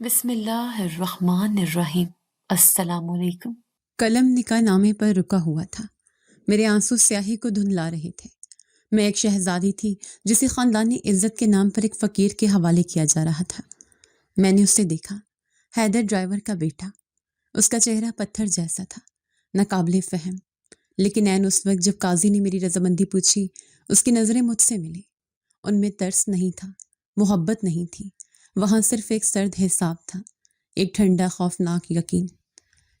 بسم اللہ الرحمن الرحیم۔ السلام علیکم۔ قلم نکاح نامے پر رکا ہوا تھا۔ میرے آنسو سیاہی کو دھندلا رہے تھے۔ میں ایک شہزادی تھی جسے خاندانی عزت کے نام پر ایک فقیر کے حوالے کیا جا رہا تھا۔ میں نے اسے دیکھا، حیدر ڈرائیور کا بیٹا۔ اس کا چہرہ پتھر جیسا تھا، ناقابل فہم، لیکن عین اس وقت جب قاضی نے میری رضامندی پوچھی، اس کی نظریں مجھ سے ملی۔ ان میں ترس نہیں تھا، محبت نہیں تھی، وہاں صرف ایک سرد حساب تھا، ایک ٹھنڈا خوفناک یقین۔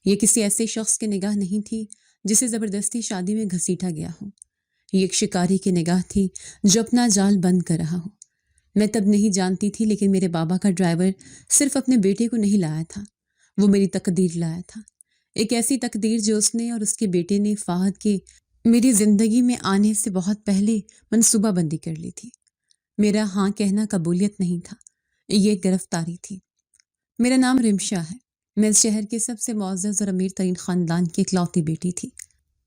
یہ کسی ایسے شخص کی نگاہ نہیں تھی جسے زبردستی شادی میں گھسیٹا گیا ہو، یہ ایک شکاری کی نگاہ تھی جو اپنا جال بند کر رہا ہو۔ میں تب نہیں جانتی تھی، لیکن میرے بابا کا ڈرائیور صرف اپنے بیٹے کو نہیں لایا تھا، وہ میری تقدیر لایا تھا، ایک ایسی تقدیر جو اس نے اور اس کے بیٹے نے فہد کے میری زندگی میں آنے سے بہت پہلے منصوبہ بندی کر لی تھی۔ میرا ہاں کہنا قبولیت نہیں تھا، یہ گرفتاری تھی۔ میرا نام رمشا ہے، میں اس شہر کے سب سے معزز اور امیر ترین خاندان کی اکلوتی بیٹی تھی۔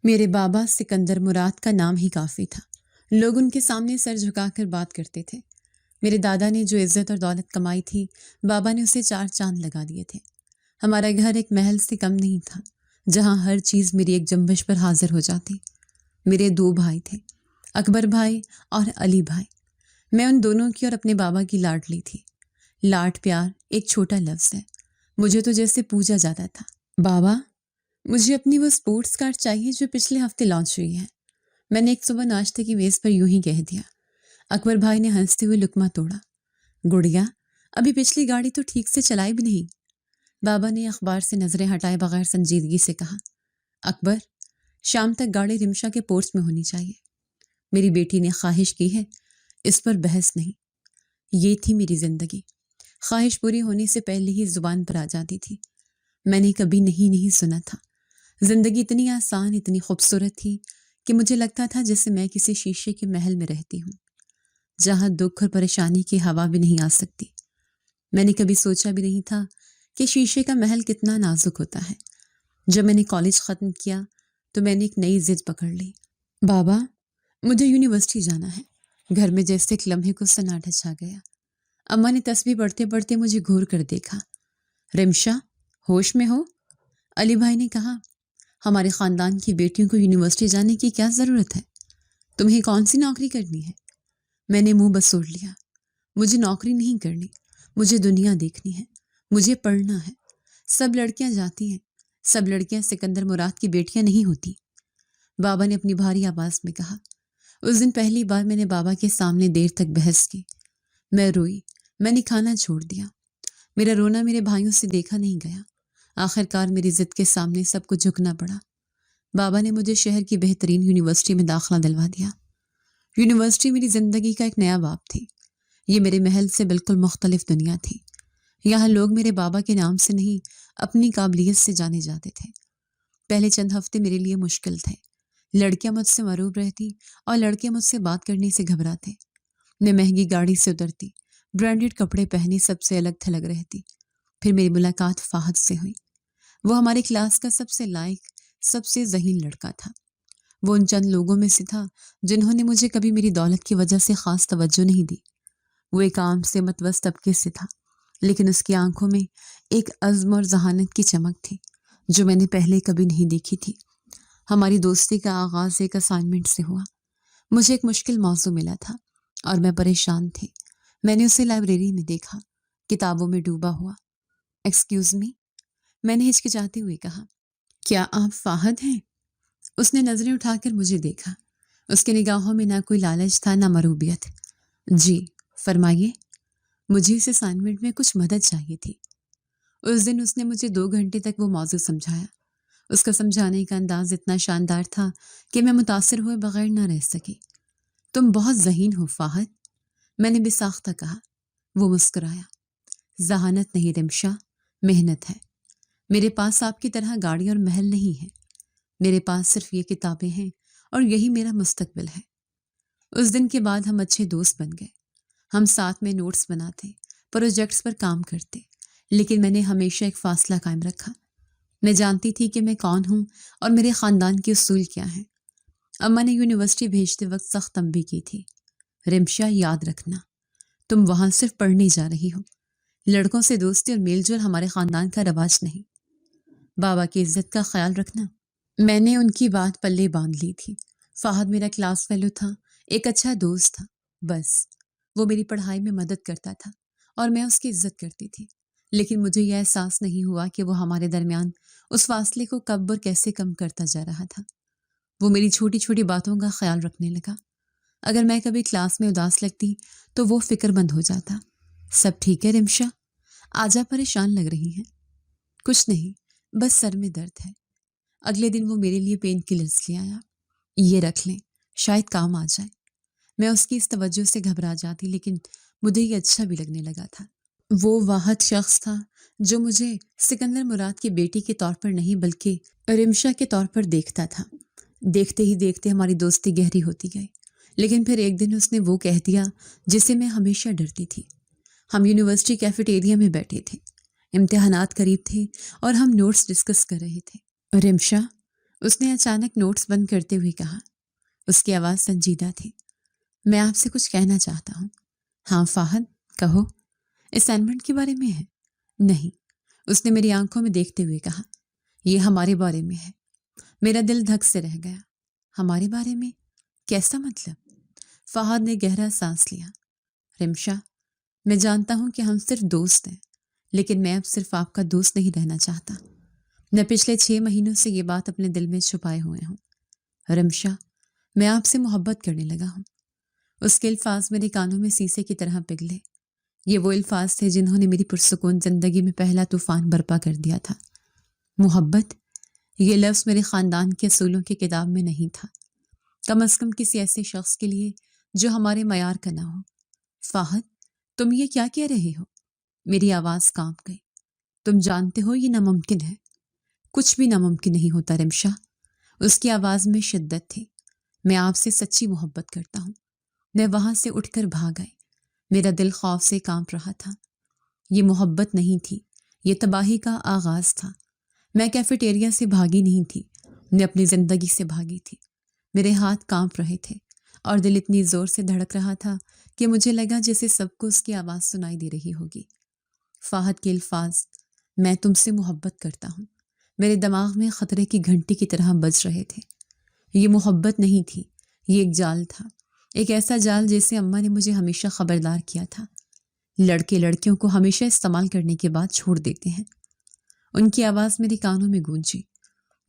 میرے بابا سکندر مراد کا نام ہی کافی تھا، لوگ ان کے سامنے سر جھکا کر بات کرتے تھے۔ میرے دادا نے جو عزت اور دولت کمائی تھی، بابا نے اسے 4 چاند لگا دیے تھے۔ ہمارا گھر ایک محل سے کم نہیں تھا، جہاں ہر چیز میری ایک جنبش پر حاضر ہو جاتی۔ میرے 2 بھائی تھے، اکبر بھائی اور علی بھائی۔ میں ان دونوں کی اور اپنے بابا کی لاڈلی تھی۔ لاڈ پیار ایک چھوٹا لفظ ہے، مجھے تو جیسے پوجا جاتا تھا۔ بابا، مجھے اپنی وہ سپورٹس کار چاہیے جو پچھلے ہفتے لانچ ہوئی ہے، میں نے ایک صبح ناشتے کی میز پر یوں ہی کہہ دیا۔ اکبر بھائی نے ہنستے ہوئے لقمہ توڑا۔ گڑیا، ابھی پچھلی گاڑی تو ٹھیک سے چلائی بھی نہیں۔ بابا نے اخبار سے نظریں ہٹائے بغیر سنجیدگی سے کہا، اکبر، شام تک گاڑی رمشا کے پورچ میں ہونی چاہیے۔ میری بیٹی نے خواہش کی ہے، اس پر بحث نہیں۔ یہ تھی میری زندگی، خواہش پوری ہونے سے پہلے ہی زبان پر آ جاتی تھی۔ میں نے کبھی نہیں سنا تھا۔ زندگی اتنی آسان، اتنی خوبصورت تھی کہ مجھے لگتا تھا جیسے میں کسی شیشے کے محل میں رہتی ہوں، جہاں دکھ اور پریشانی کی ہوا بھی نہیں آ سکتی۔ میں نے کبھی سوچا بھی نہیں تھا کہ شیشے کا محل کتنا نازک ہوتا ہے۔ جب میں نے کالج ختم کیا تو میں نے ایک نئی ضد پکڑ لی۔ بابا، مجھے یونیورسٹی جانا ہے۔ گھر میں جیسے ایک لمحے کو سناٹا چھا گیا۔ اماں نے تسبیح پڑھتے پڑھتے مجھے گھور کر دیکھا۔ رمشا، ہوش میں ہو؟ علی بھائی نے کہا، ہمارے خاندان کی بیٹیوں کو یونیورسٹی جانے کی کیا ضرورت ہے؟ تمہیں کون سی نوکری کرنی ہے؟ میں نے منہ بسوڑ لیا۔ مجھے نوکری نہیں کرنی، مجھے دنیا دیکھنی ہے، مجھے پڑھنا ہے۔ سب لڑکیاں جاتی ہیں، سب لڑکیاں سکندر مراد کی بیٹیاں نہیں ہوتی۔ بابا نے اپنی بھاری آواز میں کہا۔ اس دن پہلی بار میں نے بابا کے سامنے دیر تک بحث کی۔ میں روئی، میں نے کھانا چھوڑ دیا۔ میرا رونا میرے بھائیوں سے دیکھا نہیں گیا۔ آخر کار میری ضد کے سامنے سب کو جھکنا پڑا۔ بابا نے مجھے شہر کی بہترین یونیورسٹی میں داخلہ دلوا دیا۔ یونیورسٹی میری زندگی کا ایک نیا باب تھی۔ یہ میرے محل سے بالکل مختلف دنیا تھی۔ یہاں لوگ میرے بابا کے نام سے نہیں، اپنی قابلیت سے جانے جاتے تھے۔ پہلے چند ہفتے میرے لیے مشکل تھے۔ لڑکیاں مجھ سے مروب رہتی اور لڑکے مجھ سے بات کرنے سے گھبراتے۔ میں مہنگی گاڑی سے اترتی، برانڈڈ کپڑے پہنے سب سے الگ تھلگ رہتی۔ پھر میری ملاقات فہد سے ہوئی۔ وہ ہماری کلاس کا سب سے لائق، سب سے ذہین لڑکا تھا۔ وہ ان چند لوگوں میں سے تھا جنہوں نے مجھے کبھی میری دولت کی وجہ سے خاص توجہ نہیں دی۔ وہ ایک عام سے متوسط طبقے سے تھا، لیکن اس کی آنکھوں میں ایک عزم اور ذہانت کی چمک تھی جو میں نے پہلے کبھی نہیں دیکھی تھی۔ ہماری دوستی کا آغاز ایک اسائنمنٹ سے ہوا۔ مجھے ایک مشکل موضوع ملا تھا اور میں پریشان تھی۔ میں نے اسے لائبریری میں دیکھا، کتابوں میں ڈوبا ہوا۔ ایکسکیوز می، میں نے ہچکچاتے ہوئے کہا، کیا آپ فہد ہیں؟ اس نے نظریں اٹھا کر مجھے دیکھا۔ اس کے نگاہوں میں نہ کوئی لالچ تھا، نہ مروبیت۔ جی، فرمائیے۔ مجھے اس اسائنمنٹ میں کچھ مدد چاہیے تھی۔ اس دن اس نے مجھے 2 گھنٹے تک وہ موضوع سمجھایا۔ اس کا سمجھانے کا انداز اتنا شاندار تھا کہ میں متاثر ہوئے بغیر نہ رہ سکی۔ تم بہت ذہین ہو فہد، میں نے بے ساختہ کہا۔ وہ مسکرایا۔ ذہانت نہیں رمشا، محنت ہے۔ میرے پاس آپ کی طرح گاڑی اور محل نہیں ہے، میرے پاس صرف یہ کتابیں ہیں اور یہی میرا مستقبل ہے۔ اس دن کے بعد ہم اچھے دوست بن گئے۔ ہم ساتھ میں نوٹس بناتے، پروجیکٹس پر کام کرتے، لیکن میں نے ہمیشہ ایک فاصلہ قائم رکھا۔ میں جانتی تھی کہ میں کون ہوں اور میرے خاندان کے اصول کیا ہیں۔ اماں نے یونیورسٹی بھیجتے وقت سخت تنبیہ کی تھی، رمشا، یاد رکھنا، تم وہاں صرف پڑھنے جا رہی ہو، لڑکوں سے دوستی اور میل جول ہمارے خاندان کا رواج نہیں. بابا کی عزت کا خیال رکھنا. میں نے ان کی بات پلے باندھ لی تھی. فہد میرا کلاس فیلو تھا، ایک اچھا دوست تھا، بس وہ میری پڑھائی میں مدد کرتا تھا اور میں اس کی عزت کرتی تھی. لیکن مجھے یہ احساس نہیں ہوا کہ وہ ہمارے درمیان اس فاصلے کو کب اور کیسے کم کرتا جا رہا تھا. وہ میری چھوٹی چھوٹی باتوں کا خیال رکھنے لگا. اگر میں کبھی کلاس میں اداس لگتی تو وہ فکر مند ہو جاتا. سب ٹھیک ہے رمشا؟ آج آپ پریشان لگ رہی ہیں. کچھ نہیں، بس سر میں درد ہے. اگلے دن وہ میرے لیے پین کلرز لے آیا. یہ رکھ لیں، شاید کام آ جائے. میں اس کی اس توجہ سے گھبرا جاتی، لیکن مجھے یہ اچھا بھی لگنے لگا تھا. وہ واحد شخص تھا جو مجھے سکندر مراد کی بیٹی کے طور پر نہیں بلکہ رمشا کے طور پر دیکھتا تھا. دیکھتے ہی دیکھتے ہماری دوستی گہری ہوتی گئی. لیکن پھر ایک دن اس نے وہ کہہ دیا جسے میں ہمیشہ ڈرتی تھی. ہم یونیورسٹی کیفیٹیریا میں بیٹھے تھے، امتحانات قریب تھے اور ہم نوٹس ڈسکس کر رہے تھے. رمشا، اس نے اچانک نوٹس بند کرتے ہوئے کہا. اس کی آواز سنجیدہ تھی. میں آپ سے کچھ کہنا چاہتا ہوں. ہاں فہد، کہو. اسائنمنٹ کے بارے میں ہے؟ نہیں، اس نے میری آنکھوں میں دیکھتے ہوئے کہا. یہ ہمارے بارے میں ہے. میرا دل دھک سے رہ گیا. ہمارے بارے میں؟ کیسا مطلب؟ فہد نے گہرا سانس لیا. رمشا، میں جانتا ہوں کہ ہم صرف دوست ہیں، لیکن میں اب صرف آپ کا دوست نہیں رہنا چاہتا. میں پچھلے 6 مہینوں سے یہ بات اپنے دل میں چھپائے ہوئے ہوں. رمشا، میں آپ سے محبت کرنے لگا ہوں. اس کے الفاظ میرے کانوں میں سیسے کی طرح پگھلے. یہ وہ الفاظ تھے جنہوں نے میری پرسکون زندگی میں پہلا طوفان برپا کر دیا تھا. محبت، یہ لفظ میرے خاندان کے اصولوں کی کتاب میں نہیں تھا، کم از کم کسی ایسے شخص کے لیے جو ہمارے معیار کا نہ ہو. فہد، تم یہ کیا کہہ رہے ہو؟ میری آواز کانپ گئی. تم جانتے ہو یہ ناممکن ہے. کچھ بھی ناممکن نہیں ہوتا رمشا. اس کی آواز میں شدت تھی. میں آپ سے سچی محبت کرتا ہوں. میں وہاں سے اٹھ کر بھاگ آئی. میرا دل خوف سے کانپ رہا تھا. یہ محبت نہیں تھی، یہ تباہی کا آغاز تھا. میں کیفیٹیریا سے بھاگی نہیں تھی، میں اپنی زندگی سے بھاگی تھی. میرے ہاتھ کانپ رہے تھے اور دل اتنی زور سے دھڑک رہا تھا کہ مجھے لگا جیسے سب کو اس کی آواز سنائی دے رہی ہوگی. فہد کے الفاظ، میں تم سے محبت کرتا ہوں، میرے دماغ میں خطرے کی گھنٹی کی طرح بج رہے تھے. یہ محبت نہیں تھی، یہ ایک جال تھا. ایک ایسا جال جیسے اماں نے مجھے ہمیشہ خبردار کیا تھا. لڑکے لڑکیوں کو ہمیشہ استعمال کرنے کے بعد چھوڑ دیتے ہیں. ان کی آواز میرے کانوں میں گونجی.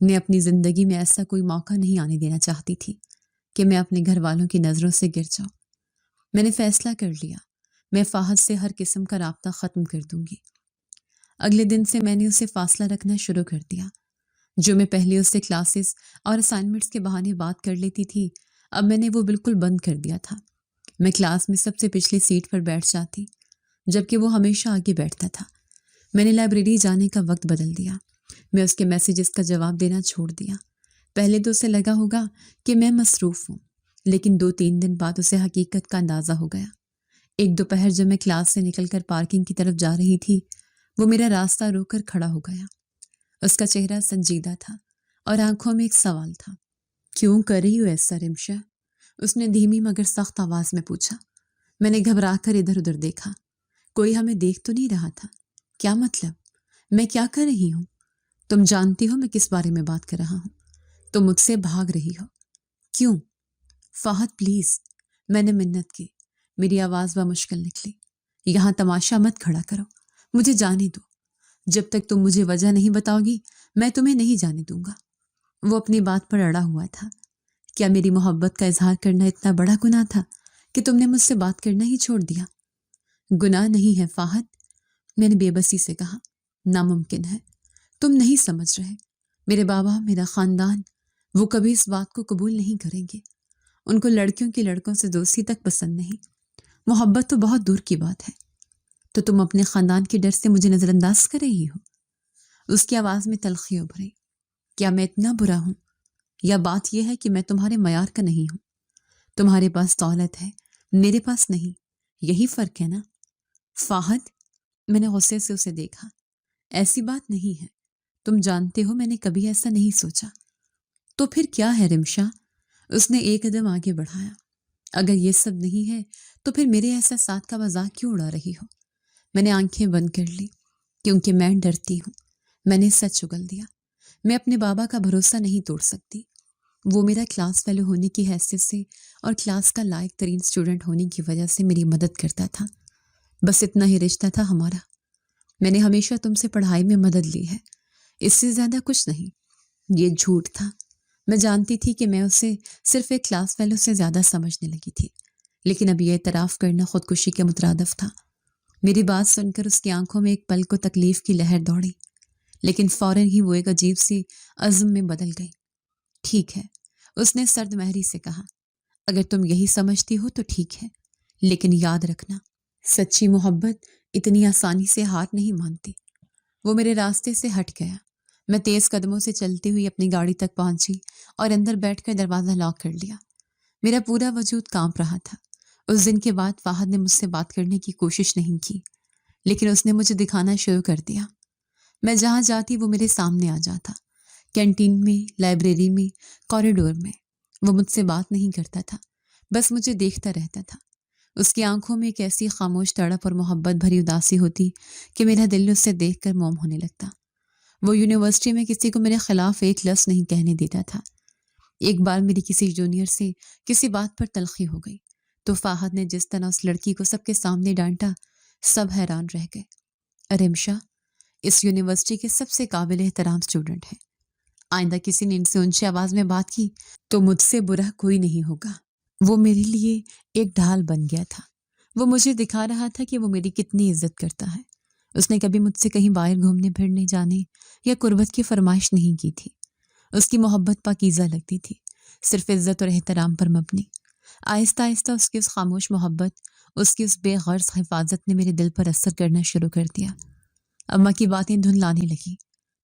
میں اپنی زندگی میں ایسا کوئی موقع نہیں آنے دینا چاہتی تھی کہ میں اپنے گھر والوں کی نظروں سے گر جاؤں. میں نے فیصلہ کر لیا، میں فہد سے ہر قسم کا رابطہ ختم کر دوں گی. اگلے دن سے میں نے اسے فاصلہ رکھنا شروع کر دیا. جو میں پہلے اس سے کلاسز اور اسائنمنٹس کے بہانے بات کر لیتی تھی، اب میں نے وہ بالکل بند کر دیا تھا. میں کلاس میں سب سے پچھلی سیٹ پر بیٹھ جاتی، جبکہ وہ ہمیشہ آگے بیٹھتا تھا. میں نے لائبریری جانے کا وقت بدل دیا. میں اس کے میسیجز کا جواب دینا چھوڑ دیا. پہلے تو اسے لگا ہوگا کہ میں مصروف ہوں، لیکن 2-3 دن بعد اسے حقیقت کا اندازہ ہو گیا. ایک دوپہر جب میں کلاس سے نکل کر پارکنگ کی طرف جا رہی تھی، وہ میرا راستہ روک کر کھڑا ہو گیا. اس کا چہرہ سنجیدہ تھا اور آنکھوں میں ایک سوال تھا. کیوں کر رہی ہو ایسا رمشا؟ اس نے دھیمی مگر سخت آواز میں پوچھا. میں نے گھبرا کر ادھر ادھر دیکھا. کوئی ہمیں دیکھ تو نہیں رہا تھا. کیا مطلب؟ میں کیا کر رہی ہوں؟ تم جانتی ہو میں کس بارے میں بات کر رہا ہوں. تم مجھ سے بھاگ رہی ہو. کیوں؟ فہد پلیز. میں نے منت کی. میری آواز بمشکل نکلی. یہاں تماشا مت کھڑا کرو، مجھے جانے دو. جب تک تم مجھے وجہ نہیں بتاؤ گی میں تمہیں نہیں جانے دوں گا. وہ اپنی بات پر اڑا ہوا تھا. کیا میری محبت کا اظہار کرنا اتنا بڑا گناہ تھا کہ تم نے مجھ سے بات کرنا ہی چھوڑ دیا؟ گناہ نہیں ہے فہد، میں نے بے بسی سے کہا. ناممکن ہے. تم نہیں سمجھ رہے. میرے بابا، میرا خاندان، وہ کبھی اس بات کو قبول نہیں کریں گے. ان کو لڑکیوں کی لڑکوں سے دوستی تک پسند نہیں. محبت تو بہت دور کی بات ہے. تو تم اپنے خاندان کے ڈر سے مجھے نظر انداز کر رہی ہو؟ اس کی آواز میں تلخی ابھری. کیا میں اتنا برا ہوں؟ یا بات یہ ہے کہ میں تمہارے معیار کا نہیں ہوں؟ تمہارے پاس دولت ہے، میرے پاس نہیں. یہی فرق ہے نا؟ فہد، میں نے غصے سے اسے دیکھا. ایسی بات نہیں ہے. تم جانتے ہو میں نے کبھی ایسا نہیں سوچا. تو پھر کیا ہے رمشا؟ اس نے ایک قدم آگے بڑھایا. اگر یہ سب نہیں ہے تو پھر میرے احساسات کا مذاق کیوں اڑا رہی ہو؟ میں نے آنکھیں بند کر لی کیونکہ میں ڈرتی ہوں. میں نے سچ اگل دیا. میں اپنے بابا کا بھروسہ نہیں توڑ سکتی. وہ میرا کلاس فیلو ہونے کی حیثیت سے اور کلاس کا لائق ترین اسٹوڈنٹ ہونے کی وجہ سے میری مدد کرتا تھا. بس اتنا ہی رشتہ تھا ہمارا. میں نے ہمیشہ تم سے پڑھائی میں مدد لی ہے، اس سے زیادہ کچھ نہیں. یہ جھوٹ تھا. میں جانتی تھی کہ میں اسے صرف ایک کلاس فیلو سے زیادہ سمجھنے لگی تھی، لیکن اب یہ اعتراف کرنا خودکشی کے مترادف تھا. میری بات سن کر اس کی آنکھوں میں ایک پل کو تکلیف کی لہر دوڑی، لیکن فوراً ہی وہ ایک عجیب سی عزم میں بدل گئی. ٹھیک ہے، اس نے سرد مہری سے کہا، اگر تم یہی سمجھتی ہو تو ٹھیک ہے، لیکن یاد رکھنا سچی محبت اتنی آسانی سے ہار نہیں مانتی. وہ میرے راستے سے ہٹ گیا. میں تیز قدموں سے چلتی ہوئی اپنی گاڑی تک پہنچی اور اندر بیٹھ کر دروازہ لاک کر لیا. میرا پورا وجود کانپ رہا تھا. اس دن کے بعد فہد نے مجھ سے بات کرنے کی کوشش نہیں کی، لیکن اس نے مجھے دکھانا شروع کر دیا. میں جہاں جاتی وہ میرے سامنے آ جاتا. کینٹین میں، لائبریری میں، کوریڈور میں. وہ مجھ سے بات نہیں کرتا تھا، بس مجھے دیکھتا رہتا تھا. اس کی آنکھوں میں ایک ایسی خاموش تڑپ اور محبت بھری اداسی ہوتی کہ میرا دل اسے دیکھ کر موم ہونے لگتا. وہ یونیورسٹی میں کسی کو میرے خلاف ایک لفظ نہیں کہنے دیتا تھا. ایک بار میری کسی جونیئر سے کسی بات پر تلخی ہو گئی تو فہد نے جس طرح اس لڑکی کو سب کے سامنے ڈانٹا، سب حیران رہ گئے. رمشا اس یونیورسٹی کے سب سے قابل احترام اسٹوڈنٹ ہے. آئندہ کسی نے ان سے اونچی آواز میں بات کی تو مجھ سے برا کوئی نہیں ہوگا. وہ میرے لیے ایک ڈھال بن گیا تھا. وہ مجھے دکھا رہا تھا کہ وہ میری کتنی عزت کرتا ہے. اس نے کبھی مجھ سے کہیں باہر گھومنے پھرنے جانے یا قربت کی فرمائش نہیں کی تھی. اس کی محبت پاکیزہ لگتی تھی، صرف عزت اور احترام پر مبنی. آہستہ آہستہ اس کی اس خاموش محبت، اس کی اس بے غرض حفاظت نے میرے دل پر اثر کرنا شروع کر دیا. اماں کی باتیں دھندلانے لگی.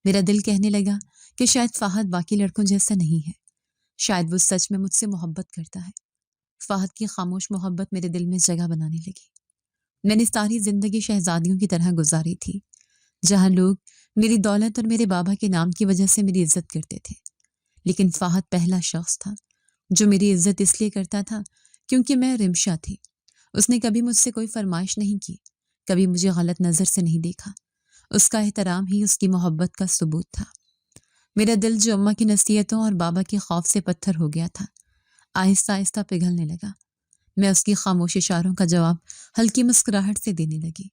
میرا دل کہنے لگا کہ شاید فہد باقی لڑکوں جیسا نہیں ہے، شاید وہ سچ میں مجھ سے محبت کرتا ہے. فہد کی خاموش محبت میرے دل میں جگہ بنانے لگی. میں نے ساری زندگی شہزادیوں کی طرح گزاری تھی، جہاں لوگ میری دولت اور میرے بابا کے نام کی وجہ سے میری عزت کرتے تھے. لیکن فہد پہلا شخص تھا جو میری عزت اس لیے کرتا تھا کیونکہ میں رمشا تھی. اس نے کبھی مجھ سے کوئی فرمائش نہیں کی، کبھی مجھے غلط نظر سے نہیں دیکھا. اس کا احترام ہی اس کی محبت کا ثبوت تھا. میرا دل جو اماں کی نصیحتوں اور بابا کے خوف سے پتھر ہو گیا تھا، آہستہ آہستہ پگھلنے لگا. میں اس کی خاموش اشاروں کا جواب ہلکی مسکراہٹ سے دینے لگی.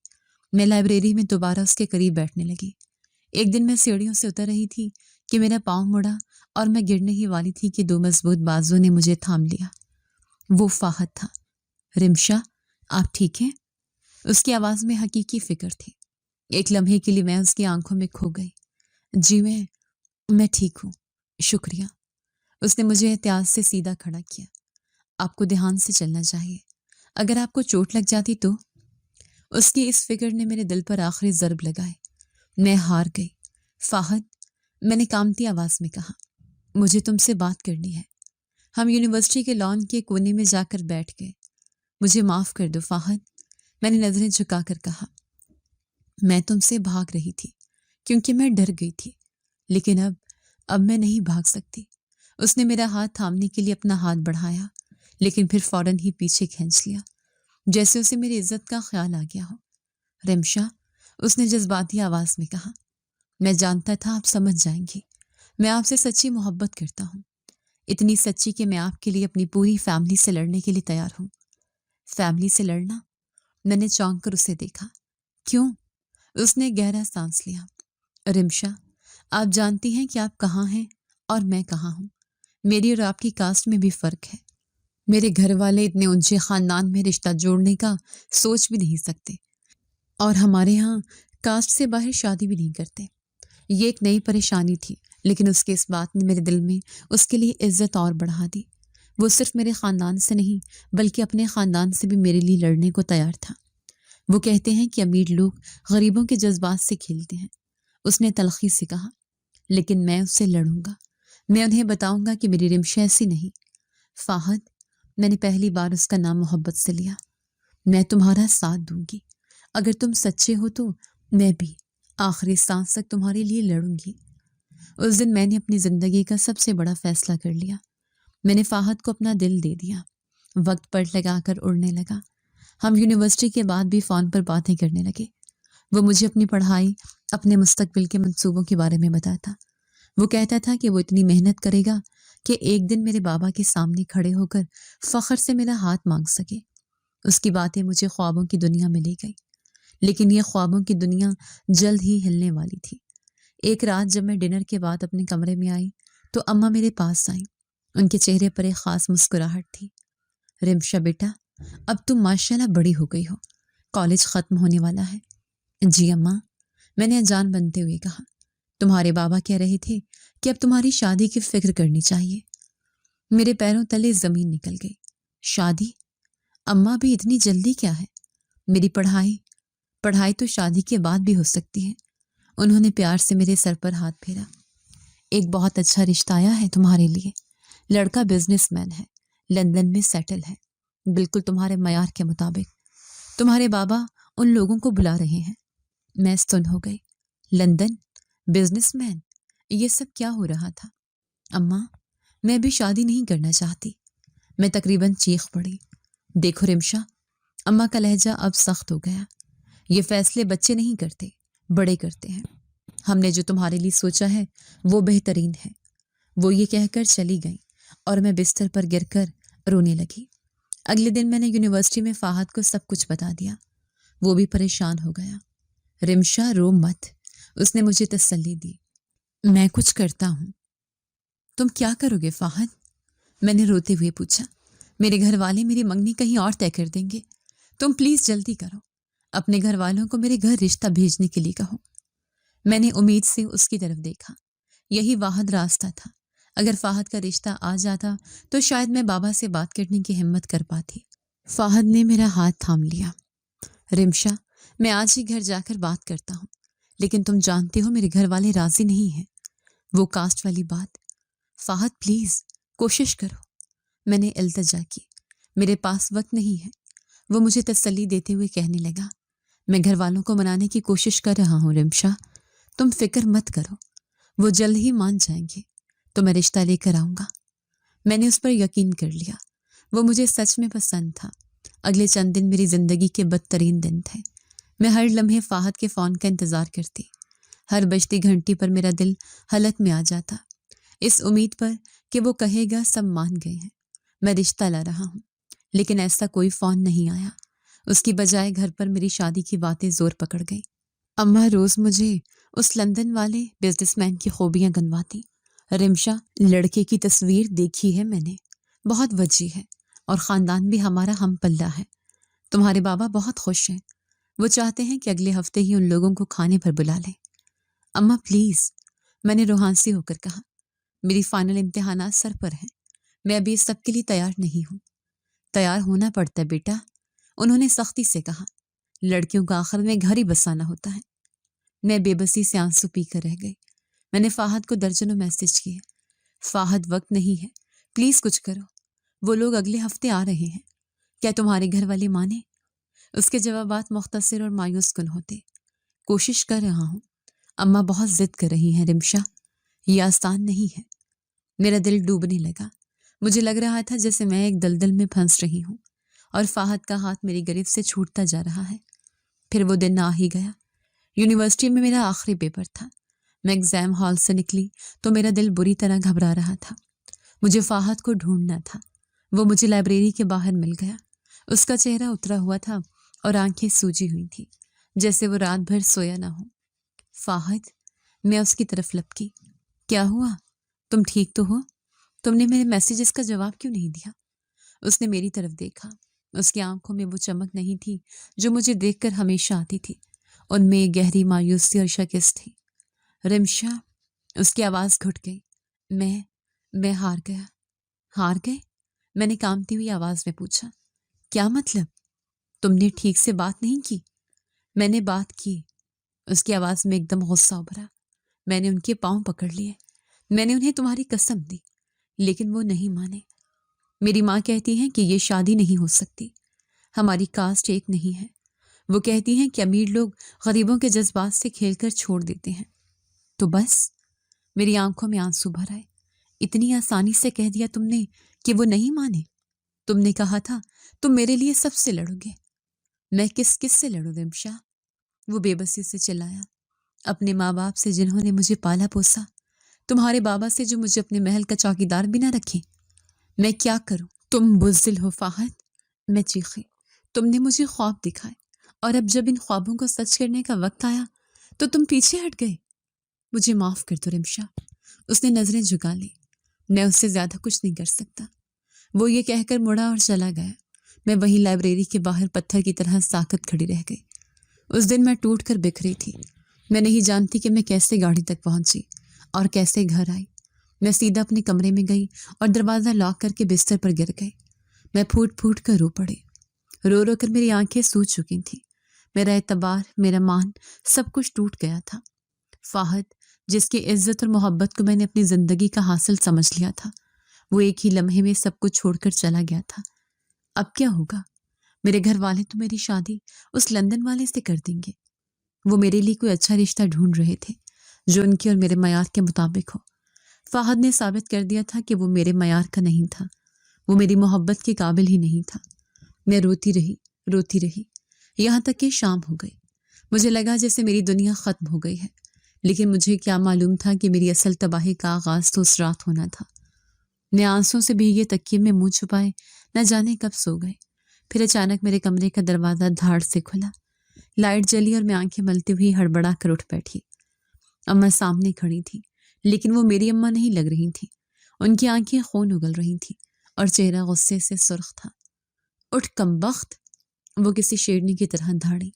میں لائبریری میں دوبارہ اس کے قریب بیٹھنے لگی. ایک دن میں سیڑھیوں سے اتر رہی تھی کہ میرا پاؤں مڑا اور میں گرنے ہی والی تھی کہ دو مضبوط بازو نے مجھے تھام لیا. وہ فہد تھا. رمشا، آپ ٹھیک ہیں؟ اس کی آواز میں حقیقی فکر تھی. ایک لمحے کے لیے میں اس کی آنکھوں میں کھو گئی. جی میں ٹھیک ہوں، شکریہ. اس نے مجھے احتیاط سے سیدھا کھڑا کیا. آپ کو دھیان سے چلنا چاہیے، اگر آپ کو چوٹ لگ جاتی تو. اس کی اس فکر نے میرے دل پر آخری ضرب لگائے. میں ہار گئی. فہد، میں نے کامتی آواز میں کہا، مجھے تم سے بات کرنی ہے. ہم یونیورسٹی کے لان کے کونے میں جا کر بیٹھ گئے. مجھے معاف کر دو فہد، میں نے نظریں جھکا کر کہا. میں تم سے بھاگ رہی تھی کیونکہ میں ڈر گئی تھی، لیکن اب میں نہیں بھاگ سکتی. اس نے میرا ہاتھ تھامنے کے لیے اپنا ہاتھ بڑھایا، لیکن پھر فوراً ہی پیچھے کھینچ لیا، جیسے اسے میری عزت کا خیال آ گیا ہو. رمشا، اس نے جذباتی آواز میں کہا، میں جانتا تھا آپ سمجھ جائیں گی. میں آپ سے سچی محبت کرتا ہوں، اتنی سچی کہ میں آپ کے لیے اپنی پوری فیملی سے لڑنے کے لیے تیار ہوں. فیملی سے لڑنا؟ میں نے چونک کر اسے دیکھا. کیوں؟ اس نے گہرا سانس لیا. رمشا، آپ جانتی ہیں کہ آپ کہاں ہیں اور میں کہاں ہوں. میری اور آپ کی کاسٹ میں بھی فرق ہے. میرے گھر والے اتنے اونچے خاندان میں رشتہ جوڑنے کا سوچ بھی نہیں سکتے، اور ہمارے ہاں کاسٹ سے باہر شادی بھی نہیں کرتے. یہ ایک نئی پریشانی تھی، لیکن اس کے اس بات نے میرے دل میں اس کے لیے عزت اور بڑھا دی. وہ صرف میرے خاندان سے نہیں بلکہ اپنے خاندان سے بھی میرے لیے لڑنے کو تیار تھا. وہ کہتے ہیں کہ امیر لوگ غریبوں کے جذبات سے کھیلتے ہیں، اس نے تلخی سے کہا. لیکن میں اس سے لڑوں گا. میں انہیں بتاؤں گا کہ میری رمشا ایسی نہیں. فہد، میں نے پہلی بار اس کا نام محبت سے لیا. میں تمہارا ساتھ دوں گی. اگر تم سچے ہو تو میں بھی آخری سانس تک تمہارے لیے لڑوں گی. اس دن میں نے اپنی زندگی کا سب سے بڑا فیصلہ کر لیا. میں نے فہد کو اپنا دل دے دیا. وقت پلٹ لگا کر اڑنے لگا. ہم یونیورسٹی کے بعد بھی فون پر باتیں کرنے لگے. وہ مجھے اپنی پڑھائی، اپنے مستقبل کے منصوبوں کے بارے میں بتاتا۔ وہ کہتا تھا کہ وہ اتنی محنت کرے گا کہ ایک دن میرے بابا کے سامنے کھڑے ہو کر فخر سے میرا ہاتھ مانگ سکے۔ اس کی باتیں مجھے خوابوں کی دنیا میں لے گئی، لیکن یہ خوابوں کی دنیا جلد ہی ہلنے والی تھی۔ ایک رات جب میں ڈنر کے بعد اپنے کمرے میں آئی تو اماں میرے پاس آئیں۔ ان کے چہرے پر ایک خاص مسکراہٹ تھی۔ رمشا بیٹا، اب تم ماشاءاللہ بڑی ہو گئی ہو، کالج ختم ہونے والا ہے۔ جی اماں، میں نے اجان بنتے ہوئے کہا۔ تمہارے بابا کہہ رہے تھے کہ اب تمہاری شادی کی فکر کرنی چاہیے۔ میرے پیروں تلے زمین نکل گئی۔ شادی؟ اماں بھی اتنی جلدی کیا ہے؟ میری پڑھائی تو شادی کے بعد بھی ہو سکتی ہے۔ انہوں نے پیار سے میرے سر پر ہاتھ پھیرا۔ ایک بہت اچھا رشتہ آیا ہے تمہارے لیے۔ لڑکا بزنس مین ہے، لندن میں سیٹل ہے، بالکل تمہارے معیار کے مطابق۔ تمہارے بابا ان لوگوں کو بلا رہے ہیں۔ میں سن ہو گئی۔ لندن، بزنس مین، یہ سب کیا ہو رہا تھا؟ اماں، میں بھی شادی نہیں کرنا چاہتی۔ میں تقریباً چیخ پڑی۔ دیکھو رمشا، اماں کا لہجہ اب سخت ہو گیا۔ یہ فیصلے بچے نہیں کرتے، بڑے کرتے ہیں۔ ہم نے جو تمہارے لیے سوچا ہے وہ بہترین ہے۔ وہ یہ کہہ کر چلی گئیں اور میں بستر پر گر کر رونے لگی۔ اگلے دن میں نے یونیورسٹی میں فہد کو سب کچھ بتا دیا۔ وہ بھی پریشان ہو گیا۔ رمشا رو مت، اس نے مجھے تسلی دی۔ میں کچھ کرتا ہوں۔ تم کیا کرو گے فہد؟ میں نے روتے ہوئے پوچھا۔ میرے گھر والے میری منگنی کہیں اور طے کر دیں گے۔ تم پلیز جلدی کرو، اپنے گھر والوں کو میرے گھر رشتہ بھیجنے کے لیے کہو۔ میں نے امید سے اس کی طرف دیکھا۔ یہی واحد راستہ تھا۔ اگر فہد کا رشتہ آ جاتا تو شاید میں بابا سے بات کرنے کی ہمت کر پاتی۔ فہد نے میرا ہاتھ تھام لیا۔ رمشا، میں آج ہی گھر جا کر بات کرتا ہوں، لیکن تم جانتے ہو میرے گھر والے راضی نہیں ہیں۔ وہ کاسٹ والی بات۔ فہد پلیز کوشش کرو۔ میں نے التجا کی۔ میرے پاس وقت نہیں ہے۔ وہ مجھے تسلی دیتے ہوئے کہنے لگا، میں گھر والوں کو منانے کی کوشش کر رہا ہوں رمشا، تم فکر مت کرو، وہ جلد ہی مان جائیں گے تو میں رشتہ لے کر آؤں گا۔ میں نے اس پر یقین کر لیا۔ وہ مجھے سچ میں پسند تھا۔ اگلے چند دن میری زندگی کے بدترین دن تھے۔ میں ہر لمحے فہد کے فون کا انتظار کرتی۔ ہر بجتی گھنٹی پر میرا دل حلق میں آ جاتا، اس امید پر کہ وہ کہے گا سب مان گئے ہیں، میں رشتہ لا رہا ہوں۔ لیکن ایسا کوئی فون نہیں آیا۔ اس کی بجائے گھر پر میری شادی کی باتیں زور پکڑ گئی۔ اماں روز مجھے اس لندن والے بزنس مین کی خوبیاں گنواتی۔ رمشا، لڑکے کی تصویر دیکھی ہے میں نے، بہت وجیح ہے اور خاندان بھی ہمارا ہم پلہ ہے۔ تمہارے بابا بہت خوش ہیں۔ وہ چاہتے ہیں کہ اگلے ہفتے ہی ان لوگوں کو کھانے پر بلا لیں۔ اماں پلیز، میں نے روحانسی ہو کر کہا، میری فائنل امتحانات سر پر ہیں، میں ابھی اس سب کے لیے تیار نہیں ہوں۔ تیار ہونا پڑتا ہے بیٹا، انہوں نے سختی سے کہا، لڑکیوں کا آخر میں گھر ہی بسانا ہوتا ہے۔ میں بے بسی سے آنسو پی کر رہ گئی۔ میں نے فہد کو درجنوں میسج کیے، فہد وقت نہیں ہے، پلیز کچھ کرو، وہ لوگ اگلے ہفتے آ رہے ہیں، کیا تمہارے گھر والے مانے؟ اس کے جوابات مختصر اور مایوس کن ہوتے۔ کوشش کر رہا ہوں، اماں بہت ضد کر رہی ہیں رمشا، یہ آسان نہیں ہے۔ میرا دل ڈوبنے لگا۔ مجھے لگ رہا تھا جیسے میں ایک دلدل میں پھنس رہی ہوں اور فہد کا ہاتھ میری گرفت سے چھوٹتا جا رہا ہے۔ پھر وہ دن آ ہی گیا۔ یونیورسٹی میں میرا آخری پیپر تھا۔ میں ایگزام ہال سے نکلی تو میرا دل بری طرح گھبرا رہا تھا۔ مجھے فہد کو ڈھونڈنا تھا۔ وہ مجھے لائبریری کے باہر مل گیا۔ اس کا چہرہ اترا ہوا تھا اور آنکھیں سوجی ہوئی تھیں، جیسے وہ رات بھر سویا نہ ہو۔ فہد، میں اس کی طرف لپکی۔ کیا ہوا؟ تم ٹھیک تو ہو؟ تم نے میرے میسیجز کا جواب کیوں نہیں دیا؟ اس نے میری طرف دیکھا۔ اس کی آنکھوں میں وہ چمک نہیں تھی جو مجھے دیکھ کر ہمیشہ آتی تھی، ان میں ایک گہری مایوسی اور شکست تھی۔ رمشا، اس کی آواز گھٹ گئی۔ میں ہار گیا۔ ہار گئے؟ میں نے کانپتی ہوئی آواز میں پوچھا۔ کیا مطلب؟ تم نے ٹھیک سے بات نہیں کی؟ میں نے بات کی۔ اس کی آواز میں ایک دم غصہ ابھرا۔ میں نے ان کے پاؤں پکڑ لیے۔ میں نے انہیں تمہاری قسم دی، لیکن وہ نہیں مانے۔ میری ماں کہتی ہیں کہ یہ شادی نہیں ہو سکتی، ہماری کاسٹ ایک نہیں ہے۔ وہ کہتی ہیں کہ امیر لوگ غریبوں کے جذبات سے کھیل کر چھوڑ دیتے ہیں۔ تو بس، میری آنکھوں میں آنسو بھر آئے۔ اتنی آسانی سے کہہ دیا تم نے کہ وہ نہیں مانے؟ تم نے کہا تھا تم میرے لیے سب سے لڑو گے۔ میں کس سے لڑوں رمشا؟ وہ بے بسی سے چلایا، اپنے ماں باپ سے جنہوں نے مجھے پالا پوسا، تمہارے بابا سے جو مجھے اپنے محل کا چوکیدار بھی نہ رکھے، میں کیا کروں؟ تم بزدل ہو فہد، میں چیخی۔ تم نے مجھے خواب دکھائے اور اب جب ان خوابوں کو سچ کرنے کا وقت آیا تو تم پیچھے ہٹ گئے۔ مجھے معاف کر دو رمشا، اس نے نظریں جھکا لی۔ میں اس سے زیادہ کچھ نہیں کر سکتا۔ وہ یہ کہہ کر مڑا اور چلا گیا۔ میں وہیں لائبریری کے باہر پتھر کی طرح ساکت کھڑی رہ گئی۔ اس دن میں ٹوٹ کر بکھری تھی۔ میں نہیں جانتی کہ میں کیسے گاڑی تک پہنچی اور کیسے گھر آئی۔ میں سیدھا اپنے کمرے میں گئی اور دروازہ لاک کر کے بستر پر گر گئی۔ میں پھوٹ پھوٹ کر رو پڑی۔ رو رو کر میری آنکھیں سوج چکی تھیں۔ میرا اعتبار، میرا مان، سب کچھ ٹوٹ گیا تھا۔ فہد، جس کی عزت اور محبت کو میں نے اپنی زندگی کا حاصل سمجھ لیا تھا، وہ ایک ہی لمحے میں سب کچھ چھوڑ کر چلا گیا تھا۔ اب کیا ہوگا؟ میرے گھر والے تو میری شادی اس لندن والے سے کر دیں گے۔ وہ میرے لیے کوئی اچھا رشتہ ڈھونڈ رہے تھے جو ان کے اور میرے معیار کے مطابق ہو۔ فہد نے ثابت کر دیا تھا کہ وہ میرے معیار کا نہیں تھا، وہ میری محبت کے قابل ہی نہیں تھا۔ میں روتی رہی یہاں تک کہ شام ہو گئی۔ مجھے لگا جیسے میری دنیا ختم ہو گئی ہے، لیکن مجھے کیا معلوم تھا کہ میری اصل تباہی کا آغاز تو اس رات ہونا تھا۔ میں آنسوں سے بھیگے تکیے میں منہ چھپائے نہ جانے کب سو گئے۔ پھر اچانک میرے کمرے کا دروازہ دھاڑ سے کھلا، لائٹ جلی اور میں آنکھیں ملتی ہوئی ہڑبڑا کر اٹھ بیٹھی۔ اماں سامنے کھڑی تھی، لیکن وہ میری اماں نہیں لگ رہی تھی۔ ان کی آنکھیں خون اگل رہی تھیں اور چہرہ غصے سے سرخ تھا۔ اٹھ کمبخت، وہ کسی شیرنی کی طرح دھاڑی۔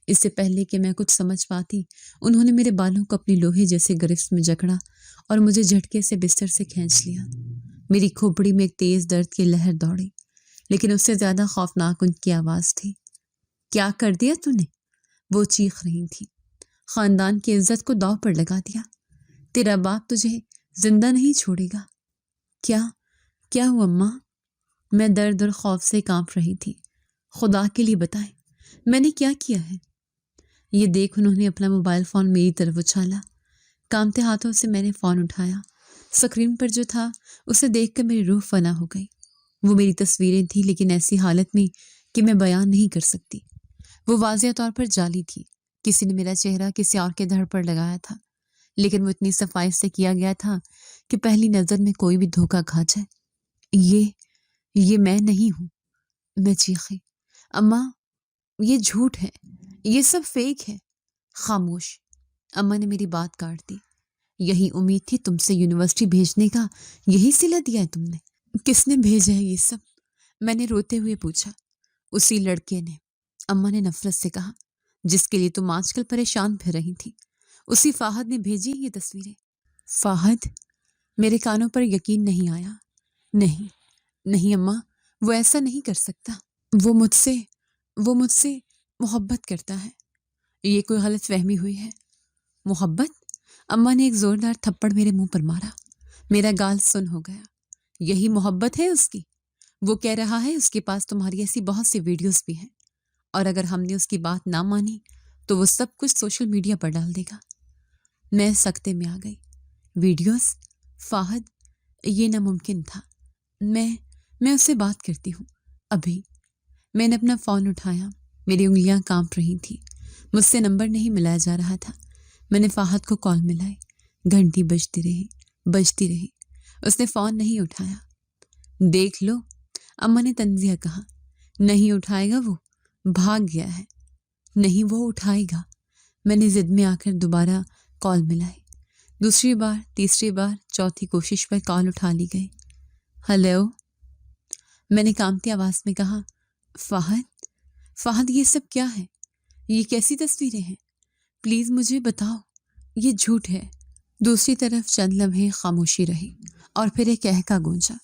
اس سے پہلے کہ میں کچھ سمجھ پاتی، انہوں نے میرے بالوں کو اپنی لوہے جیسے گرفت میں جکڑا اور مجھے جھٹکے سے بستر سے کھینچ لیا۔ میری کھوپڑی میں ایک تیز درد کی لہر دوڑی، لیکن اس سے زیادہ خوفناک ان کی آواز تھی۔ کیا کر دیا تو نے؟ وہ چیخ رہی تھی۔ خاندان کی عزت کو داؤ پر لگا دیا۔ تیرا باپ تجھے زندہ نہیں چھوڑے گا۔ کیا ہوا اماں؟ میں درد اور خوف سے کانپ رہی تھی۔ خدا کے لیے بتائیں، میں نے کیا کیا ہے؟ یہ دیکھ انہوں نے اپنا موبائل فون میری طرف اچھالا۔ کانپتے ہاتھوں سے میں نے فون اٹھایا۔ اسکرین پر جو تھا اسے دیکھ کر میری روح فنا ہو گئی۔ وہ میری تصویریں تھیں، لیکن ایسی حالت میں کہ میں بیان نہیں کر سکتی۔ وہ واضح طور پر جعلی تھی۔ کسی نے میرا چہرہ کسی اور کے دھڑ پر لگایا تھا، لیکن وہ اتنی صفائی سے کیا گیا تھا کہ پہلی نظر میں کوئی بھی دھوکہ کھا جائے۔ یہ میں نہیں ہوں، میں چیخی۔ اماں، یہ جھوٹ ہے، یہ سب فیک ہے۔ خاموش، اماں نے میری بات کاٹ دی۔ یہی امید تھی تم سے یونیورسٹی بھیجنے کا، یہی صلہ دیا ہے تم نے؟ کس نے بھیجا ہے یہ سب؟ میں نے روتے ہوئے پوچھا۔ اسی لڑکے نے، اماں نے نفرت سے کہا، جس کے لیے تم آج کل پریشان پھر رہی تھی۔ اسی فہد نے بھیجی یہ تصویریں۔ فہد؟ میرے کانوں پر یقین نہیں آیا۔ نہیں اماں، وہ ایسا نہیں کر سکتا۔ وہ مجھ سے محبت کرتا ہے۔ یہ کوئی غلط فہمی ہوئی ہے۔ محبت؟ اماں نے ایک زوردار تھپڑ میرے منہ پر مارا۔ میرا گال سن ہو گیا۔ یہی محبت ہے اس کی؟ وہ کہہ رہا ہے اس کے پاس تمہاری ایسی بہت سی ویڈیوز بھی ہیں، اور اگر ہم نے اس کی بات نہ مانی تو وہ سب کچھ سوشل میڈیا پر ڈال دے گا۔ میں سکتے میں آ گئی۔ ویڈیوز؟ فہد، یہ ناممکن تھا۔ میں اس سے بات کرتی ہوں ابھی۔ میں نے اپنا فون اٹھایا۔ میری انگلیاں کانپ رہی تھیں۔ مجھ سے نمبر نہیں ملایا جا رہا تھا۔ میں نے فہد کو کال ملائی۔ گھنٹی بجتی رہی۔ اس نے فون نہیں اٹھایا۔ دیکھ لو، اماں نے تنزیہ کہا۔ نہیں اٹھائے گا، وہ بھاگ گیا ہے۔ نہیں، وہ اٹھائے گا۔ میں نے ضد میں آ کر دوبارہ کال ملائی۔ دوسری بار، تیسری بار، چوتھی کوشش پر کال اٹھا لی گئی۔ ہیلو، میں نے کانپتی آواز میں کہا۔ فہد، یہ سب کیا ہے؟ یہ کیسی تصویریں ہیں؟ پلیز مجھے بتاؤ، یہ جھوٹ ہے۔ دوسری طرف چند لمحے خاموشی رہی اور پھر ایک کہکا گونجا۔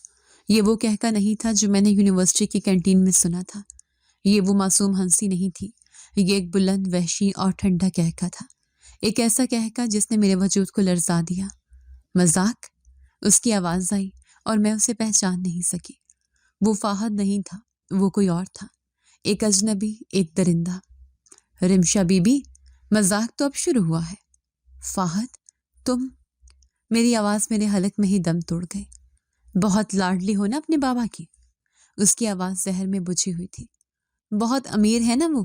یہ وہ کہکا نہیں تھا جو میں نے یونیورسٹی کی کینٹین میں سنا تھا۔ یہ وہ معصوم ہنسی نہیں تھی۔ یہ ایک بلند، وحشی اور ٹھنڈا کہکا تھا۔ ایک ایسا کہکا جس نے میرے وجود کو لرزا دیا۔ مذاق؟ اس کی آواز آئی اور میں اسے پہچان نہیں سکی۔ وہ فہد نہیں تھا، وہ کوئی اور تھا، ایک اجنبی، ایک درندہ۔ رمشا بی بی، مذاق تو اب شروع ہوا ہے۔ فہد، تم؟ میری آواز میرے حلق میں ہی دم توڑ گئی۔ بہت لاڈلی ہو نا اپنے بابا کی؟ اس کی آواز زہر میں بجھی ہوئی تھی۔ بہت امیر ہے نا وہ؟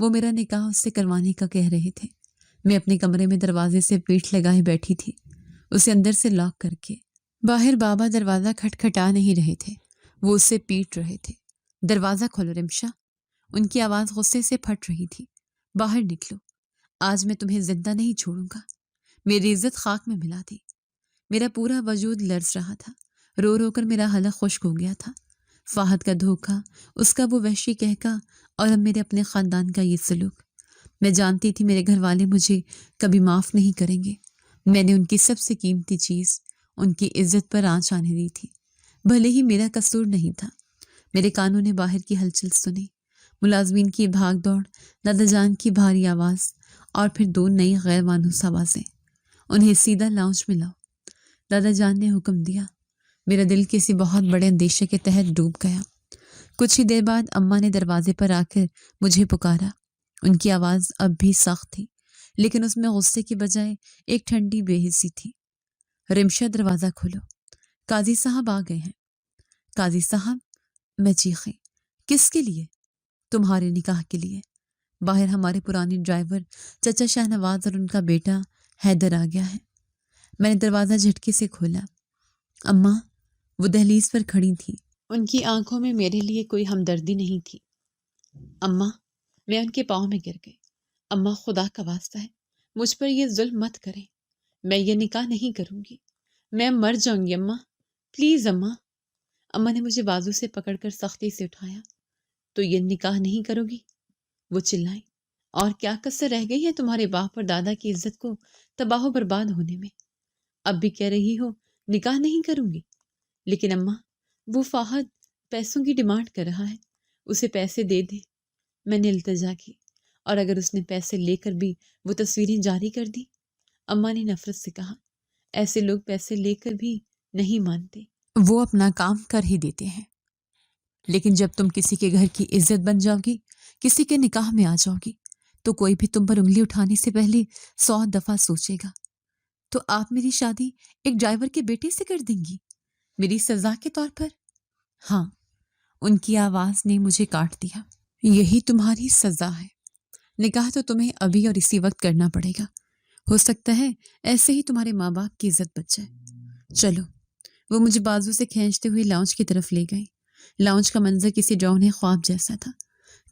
وہ میرا نکاح اس سے کروانے کا کہہ رہے تھے۔ میں اپنے کمرے میں دروازے سے پیٹھ لگائے بیٹھی تھی، اسے اندر سے لاک کر کے۔ باہر بابا دروازہ کھٹکھٹا نہیں رہے تھے، وہ اسے پیٹ رہے تھے۔ دروازہ کھولو رمشا، ان کی آواز غصے سے پھٹ رہی تھی۔ باہر نکلو، آج میں تمہیں زندہ نہیں چھوڑوں گا۔ میری عزت خاک میں ملا دی۔ میرا پورا وجود لرز رہا تھا، رو رو کر میرا حلق خشک ہو گیا تھا۔ فہد کا دھوکہ، اس کا وہ وحشی کہکا، اور اب میرے اپنے خاندان کا یہ سلوک۔ میں جانتی تھی میرے گھر والے مجھے کبھی معاف نہیں کریں گے۔ میں نے ان کی سب سے قیمتی چیز، ان کی عزت پر آنچ آنے دی تھی، بھلے ہی میرا قصور نہیں تھا۔ میرے کانوں نے باہر کی ہلچل سنی، ملازمین کی بھاگ دوڑ، دادا جان کی بھاری آواز، اور پھر 2 نئی غیر مانوس آوازیں۔ انہیں سیدھا لاؤنج میں لاؤ، دادا جان نے حکم دیا۔ میرا دل کسی بہت بڑے اندیشے کے تحت ڈوب گیا۔ کچھ ہی دیر بعد اماں نے دروازے پر آ کر مجھے پکارا۔ ان کی آواز اب بھی سخت تھی، لیکن اس میں غصے کی بجائے ایک ٹھنڈی بے حسی تھی۔ رمشا، دروازہ کھولو، قاضی صاحب آ گئے ہیں۔ قاضی صاحب؟ میں چیخیں۔ کس کے لیے؟ تمہارے نکاح کے لیے۔ باہر ہمارے پرانے ڈرائیور چچا شاہ نواز اور ان کا بیٹا حیدر آ گیا ہے۔ میں نے دروازہ جھٹکے سے کھولا۔ اماں، وہ دہلیز پر کھڑی تھی، ان کی آنکھوں میں میرے لیے کوئی ہمدردی نہیں تھی۔ اماں، میں ان کے پاؤں میں گر گئی۔ اماں، خدا کا واسطہ ہے، مجھ پر یہ ظلم مت کریں، میں یہ نکاح نہیں کروں گی، میں مر جاؤں گی اماں، پلیز اماں۔ اماں نے مجھے بازو سے پکڑ کر سختی سے اٹھایا۔ تو یہ نکاح نہیں کرو گی؟ وہ چلائی۔ اور کیا کسر رہ گئی ہے تمہارے باپ اور دادا کی عزت کو تباہ و برباد ہونے میں؟ اب بھی کہہ رہی ہو نکاح نہیں کروں گی؟ لیکن اماں، وہ فہد پیسوں کی ڈیمانڈ کر رہا ہے، اسے پیسے دے دے۔ میں نے التجا کی، اور اگر اس نے پیسے لے کر بھی وہ تصویریں جاری کر دی؟ اماں نے نفرت سے کہا، ایسے لوگ پیسے لے کر بھی نہیں مانتے، وہ اپنا کام کر ہی دیتے ہیں۔ لیکن جب تم کسی کے گھر کی عزت بن جاؤ گی، کسی کے نکاح میں آ جاؤ گی، تو کوئی بھی تم پر انگلی اٹھانے سے پہلے 100 دفعہ سوچے گا۔ تو آپ میری شادی ایک ڈرائیور کے بیٹے سے کر دیں گی، میری سزا کے طور پر؟ ہاں، ان کی آواز نے مجھے کاٹ دیا۔ یہی تمہاری سزا ہے۔ نکاح تو تمہیں ابھی اور اسی وقت کرنا پڑے گا، ہو سکتا ہے ایسے ہی تمہارے ماں باپ کی عزت بچ جائے۔ چلو۔ وہ مجھے بازو سے کھینچتے ہوئے لاؤنج کی طرف لے گئی۔ لاؤنج کا منظر کسی ڈراؤنے خواب جیسا تھا۔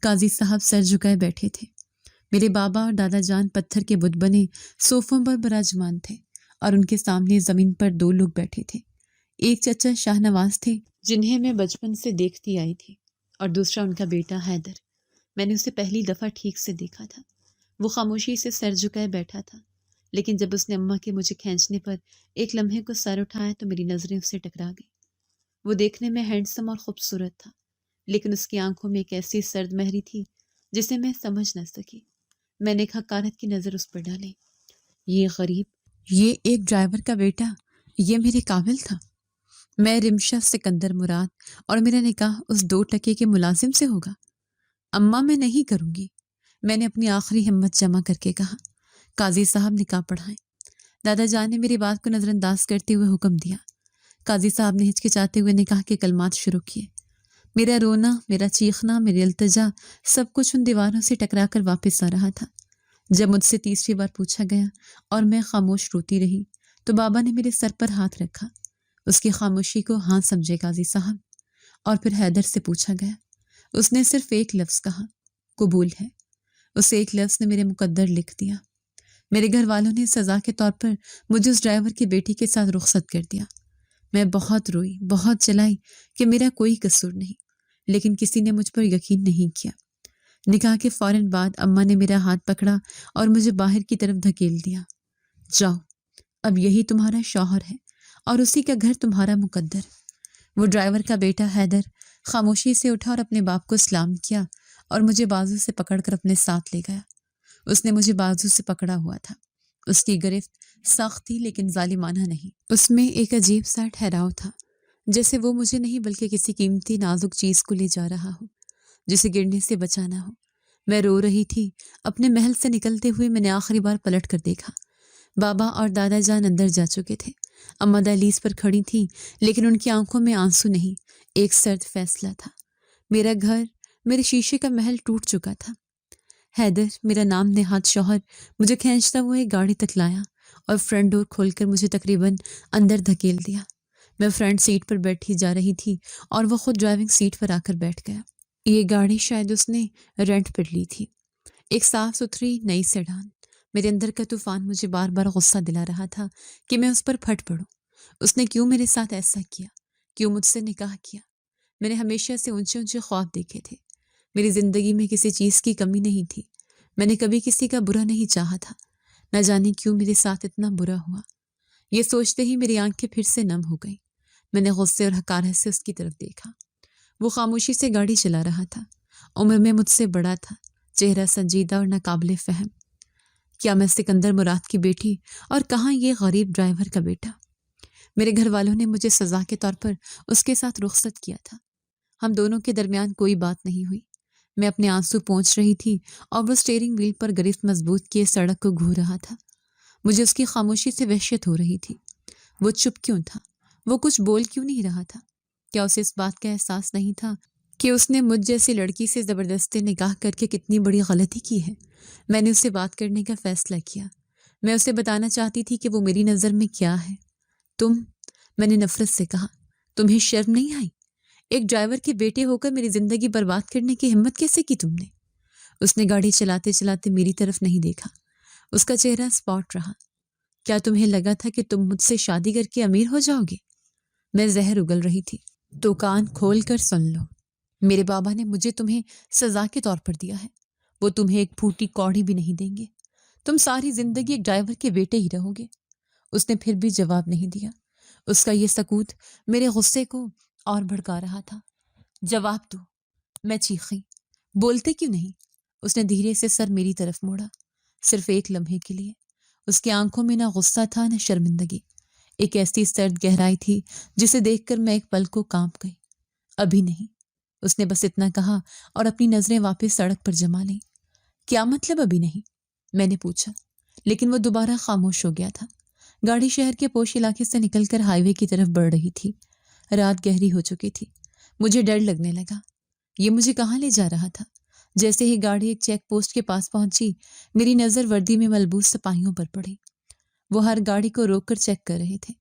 قاضی صاحب سر جھکائے بیٹھے تھے، میرے بابا اور دادا جان پتھر کے بت بنے صوفوں پر براجمان تھے، اور ان کے سامنے زمین پر 2 لوگ بیٹھے تھے۔ ایک چچا شاہ نواز تھے، جنہیں میں بچپن سے دیکھتی آئی تھی، اور دوسرا ان کا بیٹا حیدر۔ میں نے اسے پہلی دفعہ ٹھیک سے دیکھا تھا۔ وہ خاموشی سے سر جھکائے بیٹھا تھا، لیکن جب اس نے اماں کے مجھے کھینچنے پر ایک لمحے کو سر اٹھایا تو میری نظریں اس سے ٹکرا گئیں۔ وہ دیکھنے میں ہینڈسم اور خوبصورت تھا، لیکن اس کی آنکھوں میں ایک ایسی سرد مہری تھی جسے میں سمجھ نہ سکی۔ میں نے ایک حقارت کی نظر اس پر ڈالی۔ یہ غریب، یہ ایک ڈرائیور کا بیٹا، یہ میرے قابل تھا؟ میں رمشا سکندر مراد، اور میرا نکاح اس 2 ٹکے کے ملازم سے ہوگا؟ اماں، میں نہیں کروں گی، میں نے اپنی آخری ہمت جمع کر کے کہا۔ قاضی صاحب نکاح پڑھائیں۔ دادا جان نے میری بات کو نظر انداز کرتے ہوئے حکم دیا۔ قاضی صاحب نے ہچکچاتے ہوئے نکاح کے کلمات شروع کیے۔ میرا رونا، میرا چیخنا، میری التجا، سب کچھ ان دیواروں سے ٹکرا کر واپس آ رہا تھا۔ جب مجھ سے تیسری بار پوچھا گیا اور میں خاموش روتی رہی تو بابا نے میرے سر پر ہاتھ رکھا۔ اس کی خاموشی کو ہاں سمجھے قاضی صاحب، اور پھر حیدر سے پوچھا گیا۔ اس نے صرف ایک لفظ کہا، قبول ہے۔ اس ایک لفظ نے میرے مقدر لکھ دیا۔ میرے گھر والوں نے سزا کے طور پر مجھے اس ڈرائیور کی بیٹی کے ساتھ رخصت کر دیا۔ میں بہت روئی، بہت چلائی کہ میرا کوئی قصور نہیں، لیکن کسی نے مجھ پر یقین نہیں کیا۔ نکاح کے فوراً بعد اماں نے میرا ہاتھ پکڑا اور مجھے باہر کی طرف دھکیل دیا۔ جاؤ، اب یہی تمہارا شوہر ہے اور اسی کا گھر تمہارا مقدر۔ وہ ڈرائیور کا بیٹا حیدر خاموشی سے اٹھا اور اپنے باپ کو سلام کیا اور مجھے بازو سے پکڑ کر اپنے ساتھ لے گیا۔ اس نے مجھے بازو سے پکڑا ہوا تھا۔ اس کی گرفت سخت تھی لیکن ظالمانہ نہیں۔ اس میں ایک عجیب سا ٹھہراؤ تھا، جیسے وہ مجھے نہیں بلکہ کسی قیمتی نازک چیز کو لے جا رہا ہو جسے گرنے سے بچانا ہو۔ میں رو رہی تھی۔ اپنے محل سے نکلتے ہوئے میں نے آخری بار پلٹ کر دیکھا۔ بابا اور دادا جان اندر جا چکے تھے۔ اماں دہلیز پر کھڑی تھیں، لیکن ان کی آنکھوں میں آنسو نہیں، ایک سرد فیصلہ تھا۔ میرا گھر، میرے شیشے کا محل ٹوٹ چکا تھا۔ حیدر، میرا نام نہاد شوہر، مجھے کھینچتا ہوا ایک گاڑی تک لایا اور فرنٹ ڈور کھول کر مجھے تقریباً اندر دھکیل دیا۔ میں فرنٹ سیٹ پر بیٹھی جا رہی تھی اور وہ خود ڈرائیونگ سیٹ پر آ کر بیٹھ گیا۔ یہ گاڑی شاید اس نے رینٹ پر لی تھی، ایک صاف ستھری نئی سیڈان۔ میرے اندر کا طوفان مجھے بار بار غصہ دلا رہا تھا کہ میں اس پر پھٹ پڑوں۔ اس نے کیوں میرے ساتھ ایسا کیا؟ کیوں مجھ سے نکاح کیا؟ میں نے ہمیشہ سے اونچے اونچے خواب دیکھے تھے۔ میری زندگی میں کسی چیز کی کمی نہیں تھی۔ میں نے کبھی کسی کا برا نہیں چاہا تھا۔ نہ جانے کیوں میرے ساتھ اتنا برا ہوا۔ یہ سوچتے ہی میری آنکھیں پھر سے نم ہو گئیں۔ میں نے غصے اور حقارت سے اس کی طرف دیکھا۔ وہ خاموشی سے گاڑی چلا رہا تھا، عمر میں مجھ سے بڑا تھا، چہرہ سنجیدہ اور ناقابل فہم۔ کیا میں سکندر مراد کی بیٹی اور کہاں یہ غریب ڈرائیور کا بیٹا؟ میرے گھر والوں نے مجھے سزا کے طور پر اس کے ساتھ رخصت کیا تھا۔ ہم دونوں کے درمیان کوئی بات نہیں ہوئی۔ میں اپنے آنسو پہنچ رہی تھی اور وہ اسٹیئرنگ ویل پر گرفت مضبوط کیے سڑک کو گھور رہا تھا۔ مجھے اس کی خاموشی سے وحشت ہو رہی تھی۔ وہ چپ کیوں تھا؟ وہ کچھ بول کیوں نہیں رہا تھا؟ کیا اسے اس بات کا احساس نہیں تھا کہ اس نے مجھ جیسی لڑکی سے زبردستی نکاح کر کے کتنی بڑی غلطی کی ہے؟ میں نے اس سے بات کرنے کا فیصلہ کیا۔ میں اسے بتانا چاہتی تھی کہ وہ میری نظر میں کیا ہے۔ میں نے نفرت سے کہا، تمہیں شرم نہیں آئی؟ ایک ڈرائیور کے بیٹے ہو کر میری زندگی برباد کرنے کی ہمت کیسے کی تم نے؟ اس نے گاڑی چلاتے چلاتے میری طرف نہیں دیکھا۔ اس کا چہرہ اسپاٹ رہا۔ کیا تمہیں لگا تھا کہ تم مجھ سے شادی کر کے امیر ہو جاؤ گے؟ میں زہر اگل رہی تھی۔ تو کان کھول کر سن لو، میرے بابا نے مجھے تمہیں سزا کے طور پر دیا ہے۔ وہ تمہیں ایک پھوٹی کوڑی بھی نہیں دیں گے۔ تم ساری زندگی ایک ڈرائیور کے بیٹے ہی رہو گے۔ اس نے پھر بھی جواب نہیں دیا۔ اس کا یہ سکوت میرے غصے کو اور بھڑکا رہا تھا۔ جواب دو، میں چیخی۔ بولتے کیوں نہیں؟ اس نے دھیرے سے سر میری طرف موڑا، صرف ایک لمحے کے لیے۔ اس کی آنکھوں میں نہ غصہ تھا نہ شرمندگی، ایک ایسی سرد گہرائی تھی جسے دیکھ کر میں ایک پل کو کانپ گئی۔ ابھی نہیں، اس نے بس اتنا کہا اور اپنی نظریں واپس سڑک پر جما لیں۔ کیا مطلب ابھی نہیں؟ میں نے پوچھا، لیکن وہ دوبارہ خاموش ہو گیا تھا۔ گاڑی شہر کے پوش علاقے سے نکل کر ہائی وے کی طرف بڑھ رہی تھی۔ رات گہری ہو چکی تھی۔ مجھے ڈر لگنے لگا۔ یہ مجھے کہاں لے جا رہا تھا؟ جیسے ہی گاڑی ایک چیک پوسٹ کے پاس پہنچی، میری نظر وردی میں ملبوس سپاہیوں پر پڑی۔ وہ ہر گاڑی کو روک کر چیک کر رہے تھے۔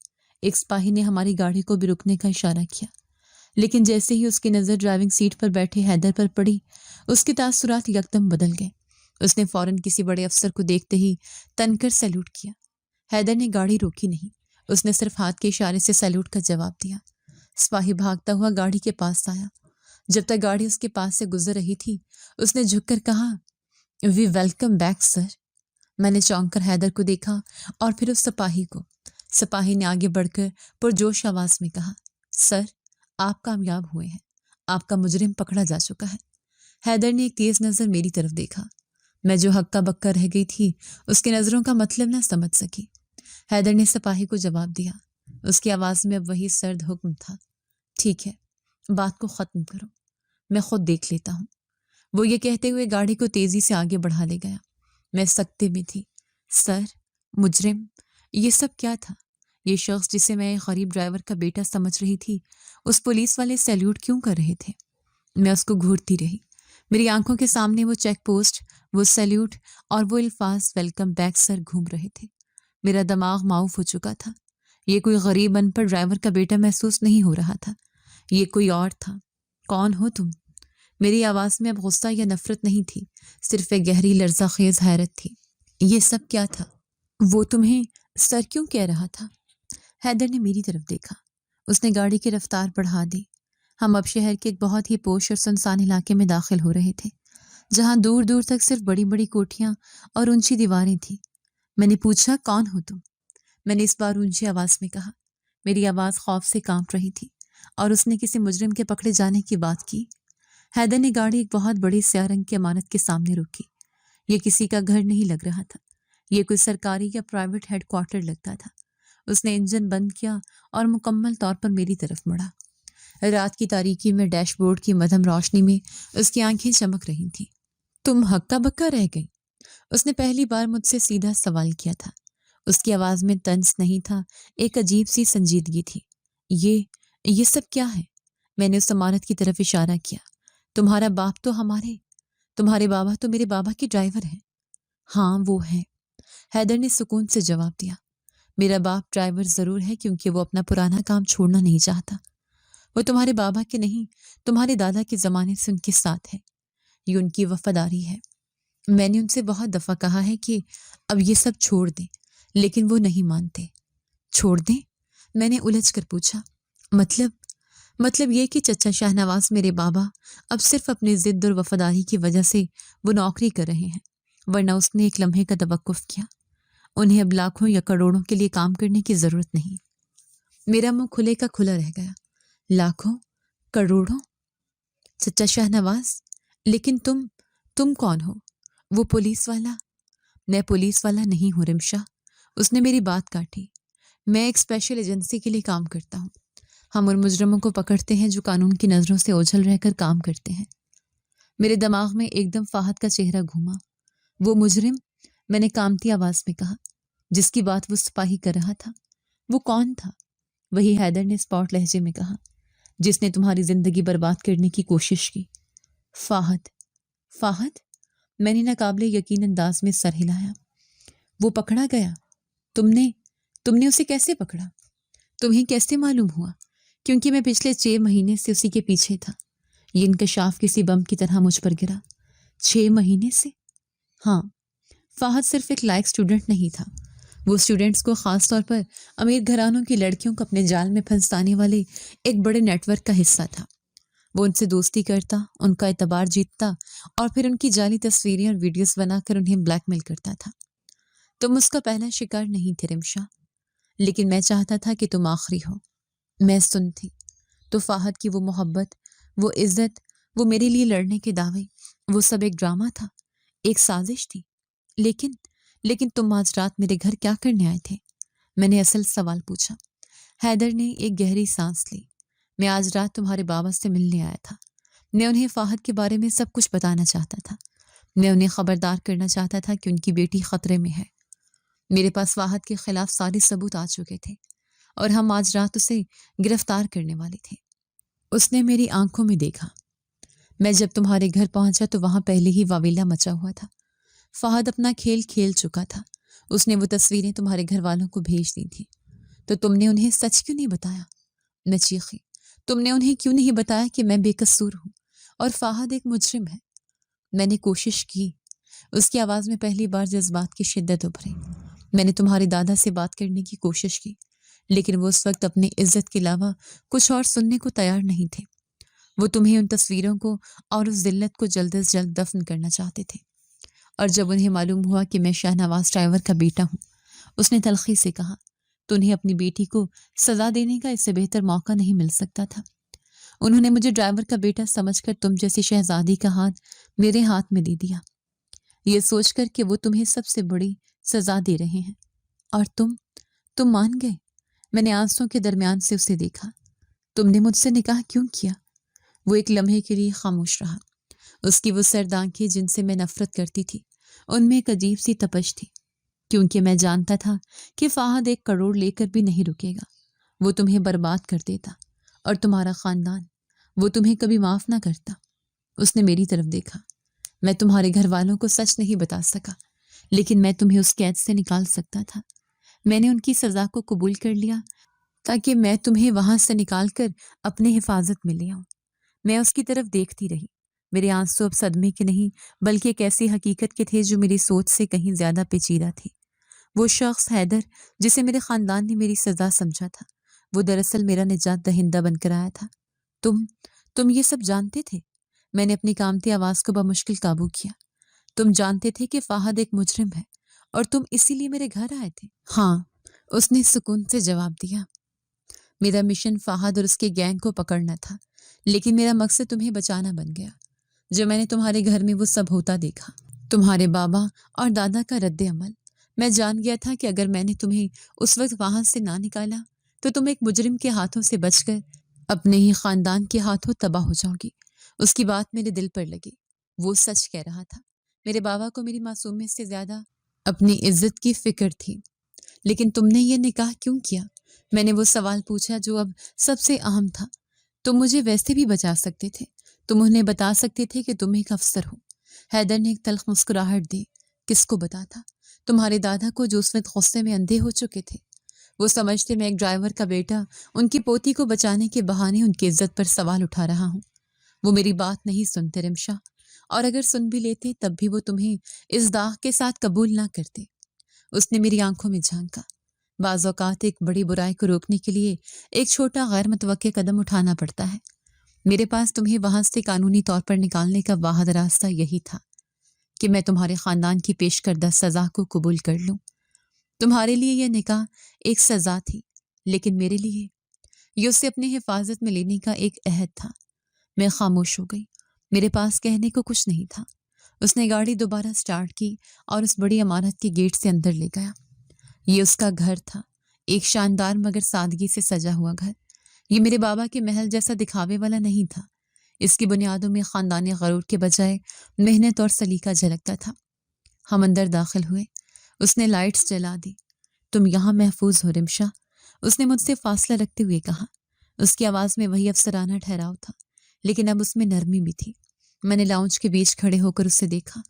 ایک سپاہی نے ہماری گاڑی کو بھی رکنے کا اشارہ کیا، لیکن جیسے ہی اس کی نظر ڈرائیونگ سیٹ پر بیٹھے حیدر پر پڑی، اس کے تاثرات یکدم بدل گئے۔ اس نے فوراً کسی بڑے افسر کو دیکھتے ہی تن کر سیلوٹ کیا۔ حیدر نے گاڑی روکی نہیں، اس نے صرف ہاتھ کے اشارے سے سیلوٹ کا جواب دیا۔ سپاہی بھاگتا ہوا گاڑی کے پاس آیا۔ جب تک گاڑی اس کے پاس سے گزر رہی تھی، اس نے جھک کر کہا، وی ویلکم بیک سر۔ میں نے چونک کر حیدر کو دیکھا اور پھر اس سپاہی کو۔ سپاہی نے آگے بڑھ کر پرجوش آواز میں کہا، سر، آپ کامیاب ہوئے ہیں، آپ کا مجرم پکڑا جا چکا ہے۔ حیدر نے ایک تیز نظر میری طرف دیکھا۔ میں جو ہکا بکا رہ گئی تھی، اس کی نظروں کا مطلب نہ سمجھ سکی۔ حیدر نے سپاہی کو جواب دیا۔ اس کی آواز میں اب وہی سرد حکم تھا، ٹھیک ہے، بات کو ختم کرو، میں خود دیکھ لیتا ہوں۔ وہ یہ کہتے ہوئے گاڑی کو تیزی سے آگے بڑھا لے گیا۔ میں سکتے میں تھی۔ سر، مجرم، یہ سب کیا تھا؟ یہ شخص جسے میں ایک غریب ڈرائیور کا بیٹا سمجھ رہی تھی، اس پولیس والے سیلیوٹ کیوں کر رہے تھے؟ میں اس کو گھورتی رہی۔ میری آنکھوں کے سامنے وہ چیک پوسٹ، وہ سیلیوٹ اور وہ الفاظ ویلکم بیک سر گھوم رہے تھے۔ میرا دماغ معاف ہو چکا تھا۔ یہ کوئی غریب ان پڑھ ڈرائیور کا بیٹا محسوس نہیں ہو رہا تھا، یہ کوئی اور تھا۔ کون ہو تم؟ میری آواز میں اب غصہ یا نفرت نہیں تھی، صرف ایک گہری لرزہ خیز حیرت تھی۔ یہ سب کیا تھا؟ وہ تمہیں سر کیوں کہہ رہا تھا؟ حیدر نے میری طرف دیکھا۔ اس نے گاڑی کی رفتار بڑھا دی۔ ہم اب شہر کے ایک بہت ہی پوش اور سنسان علاقے میں داخل ہو رہے تھے، جہاں دور دور تک صرف بڑی بڑی کوٹھیاں اور اونچی دیواریں تھیں۔ میں نے پوچھا، کون ہو تم؟ میں نے اس بار اونچی آواز میں کہا۔ میری آواز خوف سے کانپ رہی تھی، اور اس نے کسی مجرم کے پکڑے جانے کی بات کی۔ حیدر نے گاڑی ایک بہت بڑی سیاہ رنگ کی عمارت کے سامنے روکی۔ یہ کسی کا گھر نہیں لگ رہا تھا، یہ کوئی سرکاری یا پرائیویٹ ہیڈ کوارٹر لگتا تھا۔ اس نے انجن بند کیا اور مکمل طور پر میری طرف مڑا۔ رات کی تاریکی میں ڈیش بورڈ کی مدھم روشنی میں اس کی آنکھیں چمک رہی تھیں۔ تم ہکا بکا رہ گئی؟ اس نے پہلی بار مجھ سے سیدھا سوال کیا تھا۔ اس کی آواز میں طنز نہیں تھا، ایک عجیب سی سنجیدگی تھی۔ یہ سب کیا ہے؟ میں نے اس عمارت کی طرف اشارہ کیا۔ تمہارا باپ تو تمہارے بابا تو میرے بابا کے ڈرائیور ہیں۔ ہاں وہ ہیں، حیدر نے سکون سے جواب دیا۔ میرا باپ ڈرائیور ضرور ہے کیونکہ وہ اپنا پرانا کام چھوڑنا نہیں چاہتا۔ وہ تمہارے بابا کے نہیں، تمہارے دادا کے زمانے سے ان کے ساتھ ہے۔ یہ ان کی وفاداری ہے۔ میں نے ان سے بہت دفعہ کہا ہے کہ اب یہ سب چھوڑ دیں، لیکن وہ نہیں مانتے۔ چھوڑ دیں؟ میں نے الجھ کر پوچھا۔ مطلب یہ کہ چچا شاہ نواز میرے بابا اب صرف اپنی ضد اور وفاداری کی وجہ سے وہ نوکری کر رہے ہیں، ورنہ اس نے ایک لمحے کا توقف کیا۔ انہیں اب لاکھوں یا کروڑوں کے لیے کام کرنے کی ضرورت نہیں۔ میرا منہ کھلے کا کھلا رہ گیا۔ لاکھوں؟ کروڑوں؟ چچا شاہ نواز؟ لیکن تم کون ہو؟ وہ پولیس والا؟ میں پولیس والا نہیں ہوں رمشا، اس نے میری بات کاٹی۔ میں ایک اسپیشل ایجنسی کے لیے کام کرتا ہوں۔ ہم ان مجرموں کو پکڑتے ہیں جو قانون کی نظروں سے اوجھل رہ کر کام کرتے ہیں۔ میرے دماغ میں ایک دم فہد کا چہرہ گھوما۔ وہ مجرم؟ میں نے کامتی آواز میں کہا، جس کی بات وہ سپاہی کر رہا تھا۔ وہ کون تھا؟ وہی حیدر نے اسپاٹ لہجے میں کہا، جس نے تمہاری زندگی برباد کرنے کی کوشش کی۔ فہد؟ میں نے ناقابل یقین انداز میں سر ہلایا۔ وہ پکڑا گیا؟ تم نے اسے کیسے پکڑا؟ تمہیں کیسے معلوم ہوا؟ کیونکہ میں پچھلے 6 مہینے سے اسی کے پیچھے تھا۔ یہ انکشاف کسی بم کی طرح مجھ پر گرا۔ 6 مہینے سے؟ ہاں۔ فہد صرف ایک لائق اسٹوڈنٹ نہیں تھا، وہ اسٹوڈنٹس کو، خاص طور پر امیر گھرانوں کی لڑکیوں کو اپنے جال میں پھنسانے والے ایک بڑے نیٹ ورک کا حصہ تھا۔ وہ ان سے دوستی کرتا، ان کا اعتبار جیتتا اور پھر ان کی جعلی تصویریں اور ویڈیوز بنا کر انہیں بلیک میل کرتا تھا۔ تم اس کا پہلا شکار نہیں تھے رمشا، لیکن میں چاہتا تھا کہ تم آخری ہو۔ میں سن تھی تو فہد کی وہ محبت، وہ عزت، وہ میرے لیے لڑنے کے دعوے، وہ سب ایک ڈرامہ تھا، ایک سازش تھی۔ لیکن تم آج رات میرے گھر کیا کرنے آئے تھے؟ میں نے اصل سوال پوچھا۔ حیدر نے ایک گہری سانس لی۔ میں آج رات تمہارے بابا سے ملنے آیا تھا۔ میں انہیں فہد کے بارے میں سب کچھ بتانا چاہتا تھا۔ میں انہیں خبردار کرنا چاہتا تھا کہ ان کی بیٹی خطرے میں ہے۔ میرے پاس فہد کے خلاف سارے ثبوت آ چکے تھے اور ہم آج رات اسے گرفتار کرنے والے تھے۔ اس نے میری آنکھوں میں دیکھا۔ میں جب تمہارے گھر پہنچا تو وہاں پہلے ہی واویلا مچا ہوا تھا۔ فہد اپنا کھیل کھیل چکا تھا۔ اس نے وہ تصویریں تمہارے گھر والوں کو بھیج دی تھیں۔ تو تم نے انہیں سچ کیوں نہیں بتایا؟ میں چیخی۔ تم نے انہیں کیوں نہیں بتایا کہ میں بے قصور ہوں اور فہد ایک مجرم ہے؟ میں نے کوشش کی۔ اس کی آواز میں پہلی بار جذبات کی شدت ابھری۔ میں نے تمہارے دادا سے بات کرنے کی کوشش کی، لیکن وہ اس وقت اپنی عزت کے علاوہ کچھ اور سننے کو تیار نہیں تھے۔ وہ تمہیں ان تصویروں کو اور اس ذلت کو جلد از جلد دفن کرنا چاہتے تھے۔ اور جب انہیں معلوم ہوا کہ میں شاہ نواز ڈرائیور کا بیٹا ہوں، اس نے تلخی سے کہا، تو انہیں اپنی بیٹی کو سزا دینے کا اس سے بہتر موقع نہیں مل سکتا تھا۔ انہوں نے مجھے ڈرائیور کا بیٹا سمجھ کر تم جیسی شہزادی کا ہاتھ میرے ہاتھ میں دے دیا، یہ سوچ کر کہ وہ تمہیں سب سے بڑی سزا دے رہے ہیں، اور تم مان گئے۔ میں نے آنسوں کے درمیان سے اسے دیکھا۔ تم نے مجھ سے نکاح کیوں کیا؟ وہ ایک لمحے کے لیے خاموش رہا۔ اس کی وہ سرد آنکھیں جن سے میں نفرت کرتی تھی، ان میں ایک عجیب سی تپش تھی، کیونکہ میں جانتا تھا کہ فہد 1 کروڑ لے کر بھی نہیں رکے گا۔ وہ تمہیں برباد کر دیتا، اور تمہارا خاندان، وہ تمہیں کبھی معاف نہ کرتا۔ اس نے میری طرف دیکھا۔ میں تمہارے گھر والوں کو سچ نہیں بتا سکا، لیکن میں تمہیں اس قید سے نکال سکتا تھا۔ میں نے ان کی سزا کو قبول کر لیا تاکہ میں تمہیں وہاں سے نکال کر اپنے حفاظت میں لے آؤں۔ میں اس کی طرف دیکھتی رہی۔ میرے آنسو اب صدمے کے نہیں بلکہ ایک ایسی حقیقت کے تھے جو میری سوچ سے کہیں زیادہ پیچیدہ تھی۔ وہ شخص حیدر جسے میرے خاندان نے میری سزا سمجھا تھا، وہ دراصل میرا نجات دہندہ بن کر آیا تھا۔ تم یہ سب جانتے تھے؟ میں نے اپنی کامتی آواز کو بمشکل قابو کیا۔ تم جانتے تھے کہ فہد ایک مجرم ہے اور تم اسی لیے میرے گھر آئے تھے؟ ہاں، اس نے سکون سے جواب دیا۔ میرا مشن فہد اور اس کے گینگ کو پکڑنا تھا، لیکن میرا مقصد تمہیں بچانا بن گیا۔ جو میں نے تمہارے گھر میں وہ سب ہوتا دیکھا، تمہارے بابا اور دادا کا رد عمل، میں جان گیا تھا کہ اگر میں نے تمہیں اس وقت وہاں سے نہ نکالا تو تم ایک مجرم کے ہاتھوں سے بچ کر اپنے ہی خاندان کے ہاتھوں تباہ ہو جاؤ گی۔ اس کی بات میرے دل پر لگی۔ وہ سچ کہہ رہا تھا۔ میرے بابا کو میری معصومیت سے زیادہ اپنی عزت کی فکر تھی۔ لیکن تم نے یہ نکاح کیوں کیا؟ میں نے وہ سوال پوچھا جو اب سب سے اہم تھا۔ تم مجھے ویسے بھی بچا سکتے تھے، تم انہیں بتا سکتے تھے کہ تم ایک افسر ہو، حیدر نے ایک تلخ مسکراہٹ دی۔ کس کو بتاتا؟ تمہارے دادا کو جو اس وقت غصے میں اندھے ہو چکے تھے۔ وہ سمجھتے میں ایک ڈرائیور کا بیٹا ان کی پوتی کو بچانے کے بہانے ان کی عزت پر سوال اٹھا رہا ہوں۔ وہ میری بات نہیں سنتے رمشا، اور اگر سن بھی لیتے تب بھی وہ تمہیں اس داغ کے ساتھ قبول نہ کرتے۔ اس نے میری آنکھوں میں جھانکا۔ بعض اوقات ایک بڑی برائی کو روکنے کے لیے ایک چھوٹا غیر متوقع قدم اٹھانا پڑتا ہے۔ میرے پاس تمہیں وہاں سے قانونی طور پر نکالنے کا واحد راستہ یہی تھا کہ میں تمہارے خاندان کی پیش کردہ سزا کو قبول کر لوں۔ تمہارے لیے یہ نکاح ایک سزا تھی، لیکن میرے لیے یہ اسے اپنے حفاظت میں لینے کا ایک عہد تھا۔ میں خاموش ہو گئی۔ میرے پاس کہنے کو کچھ نہیں تھا۔ اس نے گاڑی دوبارہ سٹارٹ کی اور اس بڑی عمارت کے گیٹ سے اندر لے گیا۔ یہ اس کا گھر تھا، ایک شاندار مگر سادگی سے سجا ہوا گھر۔ یہ میرے بابا کے محل جیسا دکھاوے والا نہیں تھا۔ اس کی بنیادوں میں خاندانی غرور کے بجائے محنت اور سلیقہ جھلکتا تھا۔ ہم اندر داخل ہوئے۔ اس نے لائٹس جلا دی۔ تم یہاں محفوظ ہو رمشا، اس نے مجھ سے فاصلہ رکھتے ہوئے کہا۔ اس کی آواز میں وہی افسرانہ ٹھہراؤ تھا، لیکن اب اس میں نرمی بھی تھی۔ میں نے لاؤنج کے بیچ کھڑے ہو کر اسے دیکھا۔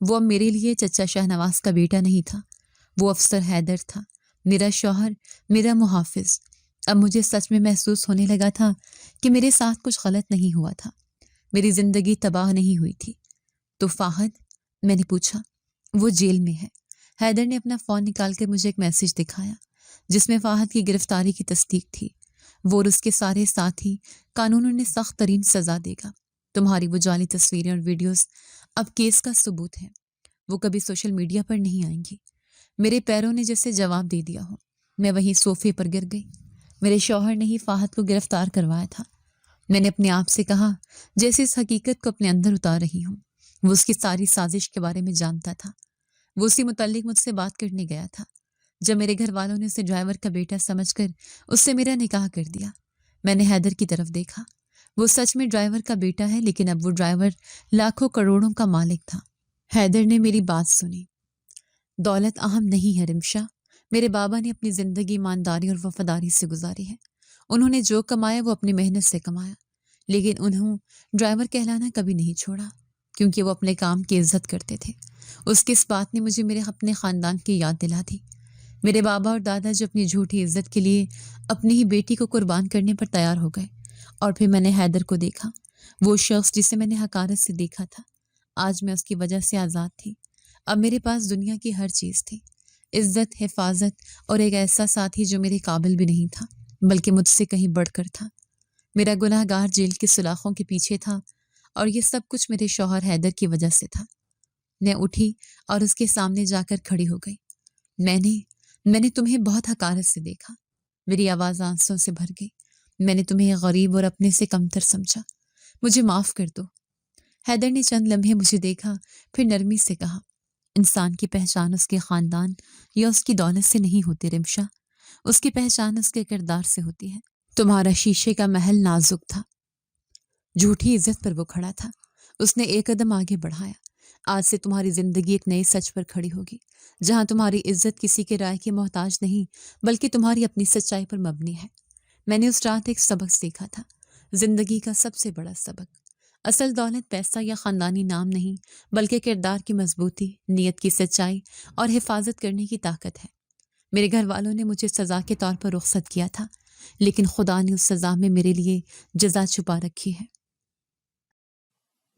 وہ اب میرے لیے چچا شاہ نواز کا بیٹا نہیں تھا، وہ افسر حیدر تھا، میرا شوہر، میرا محافظ۔ اب مجھے سچ میں محسوس ہونے لگا تھا کہ میرے ساتھ کچھ غلط نہیں ہوا تھا، میری زندگی تباہ نہیں ہوئی تھی۔ تو فاہد؟ میں نے پوچھا۔ وہ جیل میں ہے۔ حیدر نے اپنا فون نکال کر مجھے ایک میسج دکھایا جس میں فاہد کی گرفتاری کی تصدیق تھی۔ وہ اور اس کے سارے ساتھی قانون انہیں سخت ترین سزا دے گا۔ تمہاری وہ جعلی تصویریں اور ویڈیوز اب کیس کا ثبوت ہیں، وہ کبھی سوشل میڈیا پر نہیں آئیں گی۔ میرے پیروں نے جیسے جواب دے دیا ہو۔ میں وہیں صوفے پر گر گئی۔ میرے شوہر نے ہی فاہد کو گرفتار کروایا تھا۔ میں نے اپنے آپ سے کہا جیسے اس حقیقت کو اپنے اندر اتار رہی ہوں۔ وہ اس کی ساری سازش کے بارے میں جانتا تھا۔ وہ اسی متعلق مجھ سے بات کرنے گیا تھا جب میرے گھر والوں نے اسے ڈرائیور کا بیٹا سمجھ کر اس سے میرا نکاح کر دیا۔ میں نے حیدر کی طرف دیکھا۔ وہ سچ میں ڈرائیور کا بیٹا ہے، لیکن اب وہ ڈرائیور لاکھوں کروڑوں کا مالک تھا۔ حیدر نے میری بات سنی۔ دولت اہم نہیں ہے رمشا، میرے بابا نے اپنی زندگی ایمانداری اور وفاداری سے گزاری ہے۔ انہوں نے جو کمایا وہ اپنی محنت سے کمایا، لیکن انہوں ڈرائیور کہلانا کبھی نہیں چھوڑا، کیونکہ وہ اپنے کام کی عزت کرتے تھے۔ اس کی اس بات نے مجھے میرے اپنے خاندان کی یاد دلا دی۔ میرے بابا اور دادا جو اپنی جھوٹی عزت کے لیے اپنی ہی بیٹی کو قربان کرنے پر تیار ہو گئے۔ اور پھر میں نے حیدر کو دیکھا، وہ شخص جسے میں نے حقارت سے دیکھا تھا۔ آج میں اس کی وجہ سے آزاد تھی۔ اب میرے پاس دنیا کی ہر چیز تھی، عزت، حفاظت اور ایک ایسا ساتھی جو میرے قابل بھی نہیں تھا بلکہ مجھ سے کہیں بڑھ کر تھا۔ میرا گناہ گار جیل کی سلاخوں کے پیچھے تھا، اور یہ سب کچھ میرے شوہر حیدر کی وجہ سے تھا۔ میں اٹھی اور اس کے سامنے جا کر کھڑی ہو گئی۔ میں نے تمہیں بہت حقارت سے دیکھا۔ میری آواز آنسوں سے بھر گئی۔ میں نے تمہیں غریب اور اپنے سے کمتر سمجھا، مجھے معاف کر دو۔ حیدر نے چند لمحے مجھے دیکھا، پھر نرمی سے کہا، انسان کی پہچان اس کے خاندان یا اس کی دولت سے نہیں ہوتی رمشا، اس کی پہچان اس کے کردار سے ہوتی ہے۔ تمہارا شیشے کا محل نازک تھا، جھوٹی عزت پر وہ کھڑا تھا۔ اس نے ایک قدم آگے بڑھایا۔ آج سے تمہاری زندگی ایک نئے سچ پر کھڑی ہوگی، جہاں تمہاری عزت کسی کے رائے کی محتاج نہیں بلکہ تمہاری اپنی سچائی پر مبنی ہے۔ میں نے اس رات ایک سبق سیکھا تھا، زندگی کا سب سے بڑا سبق۔ اصل دولت پیسہ یا خاندانی نام نہیں بلکہ کردار کی مضبوطی، نیت کی سچائی اور حفاظت کرنے کی طاقت ہے۔ میرے گھر والوں نے مجھے سزا کے طور پر رخصت کیا تھا، لیکن خدا نے اس سزا میں میرے لیے جزا چھپا رکھی ہے۔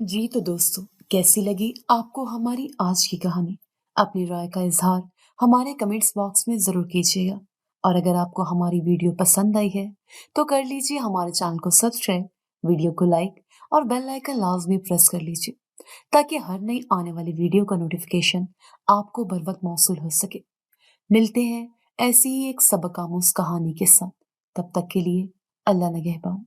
جی تو دوستو، کیسی لگی آپ کو ہماری آج کی کہانی؟ اپنی رائے کا اظہار ہمارے کمنٹس باکس میں ضرور کیجیے گا، اور اگر آپ کو ہماری ویڈیو پسند آئی ہے تو کر لیجیے ہمارے چینل کو سبسکرائب، ویڈیو کو لائک اور بیل آئیکن لازمی پریس کر لیجیے تاکہ ہر نئی آنے والی ویڈیو کا نوٹیفیکیشن آپ کو بر وقت موصول ہو سکے۔ ملتے ہیں ایسی ہی ایک سبق آموز کہانی کے ساتھ، تب تک کے لیے اللہ نگہبان۔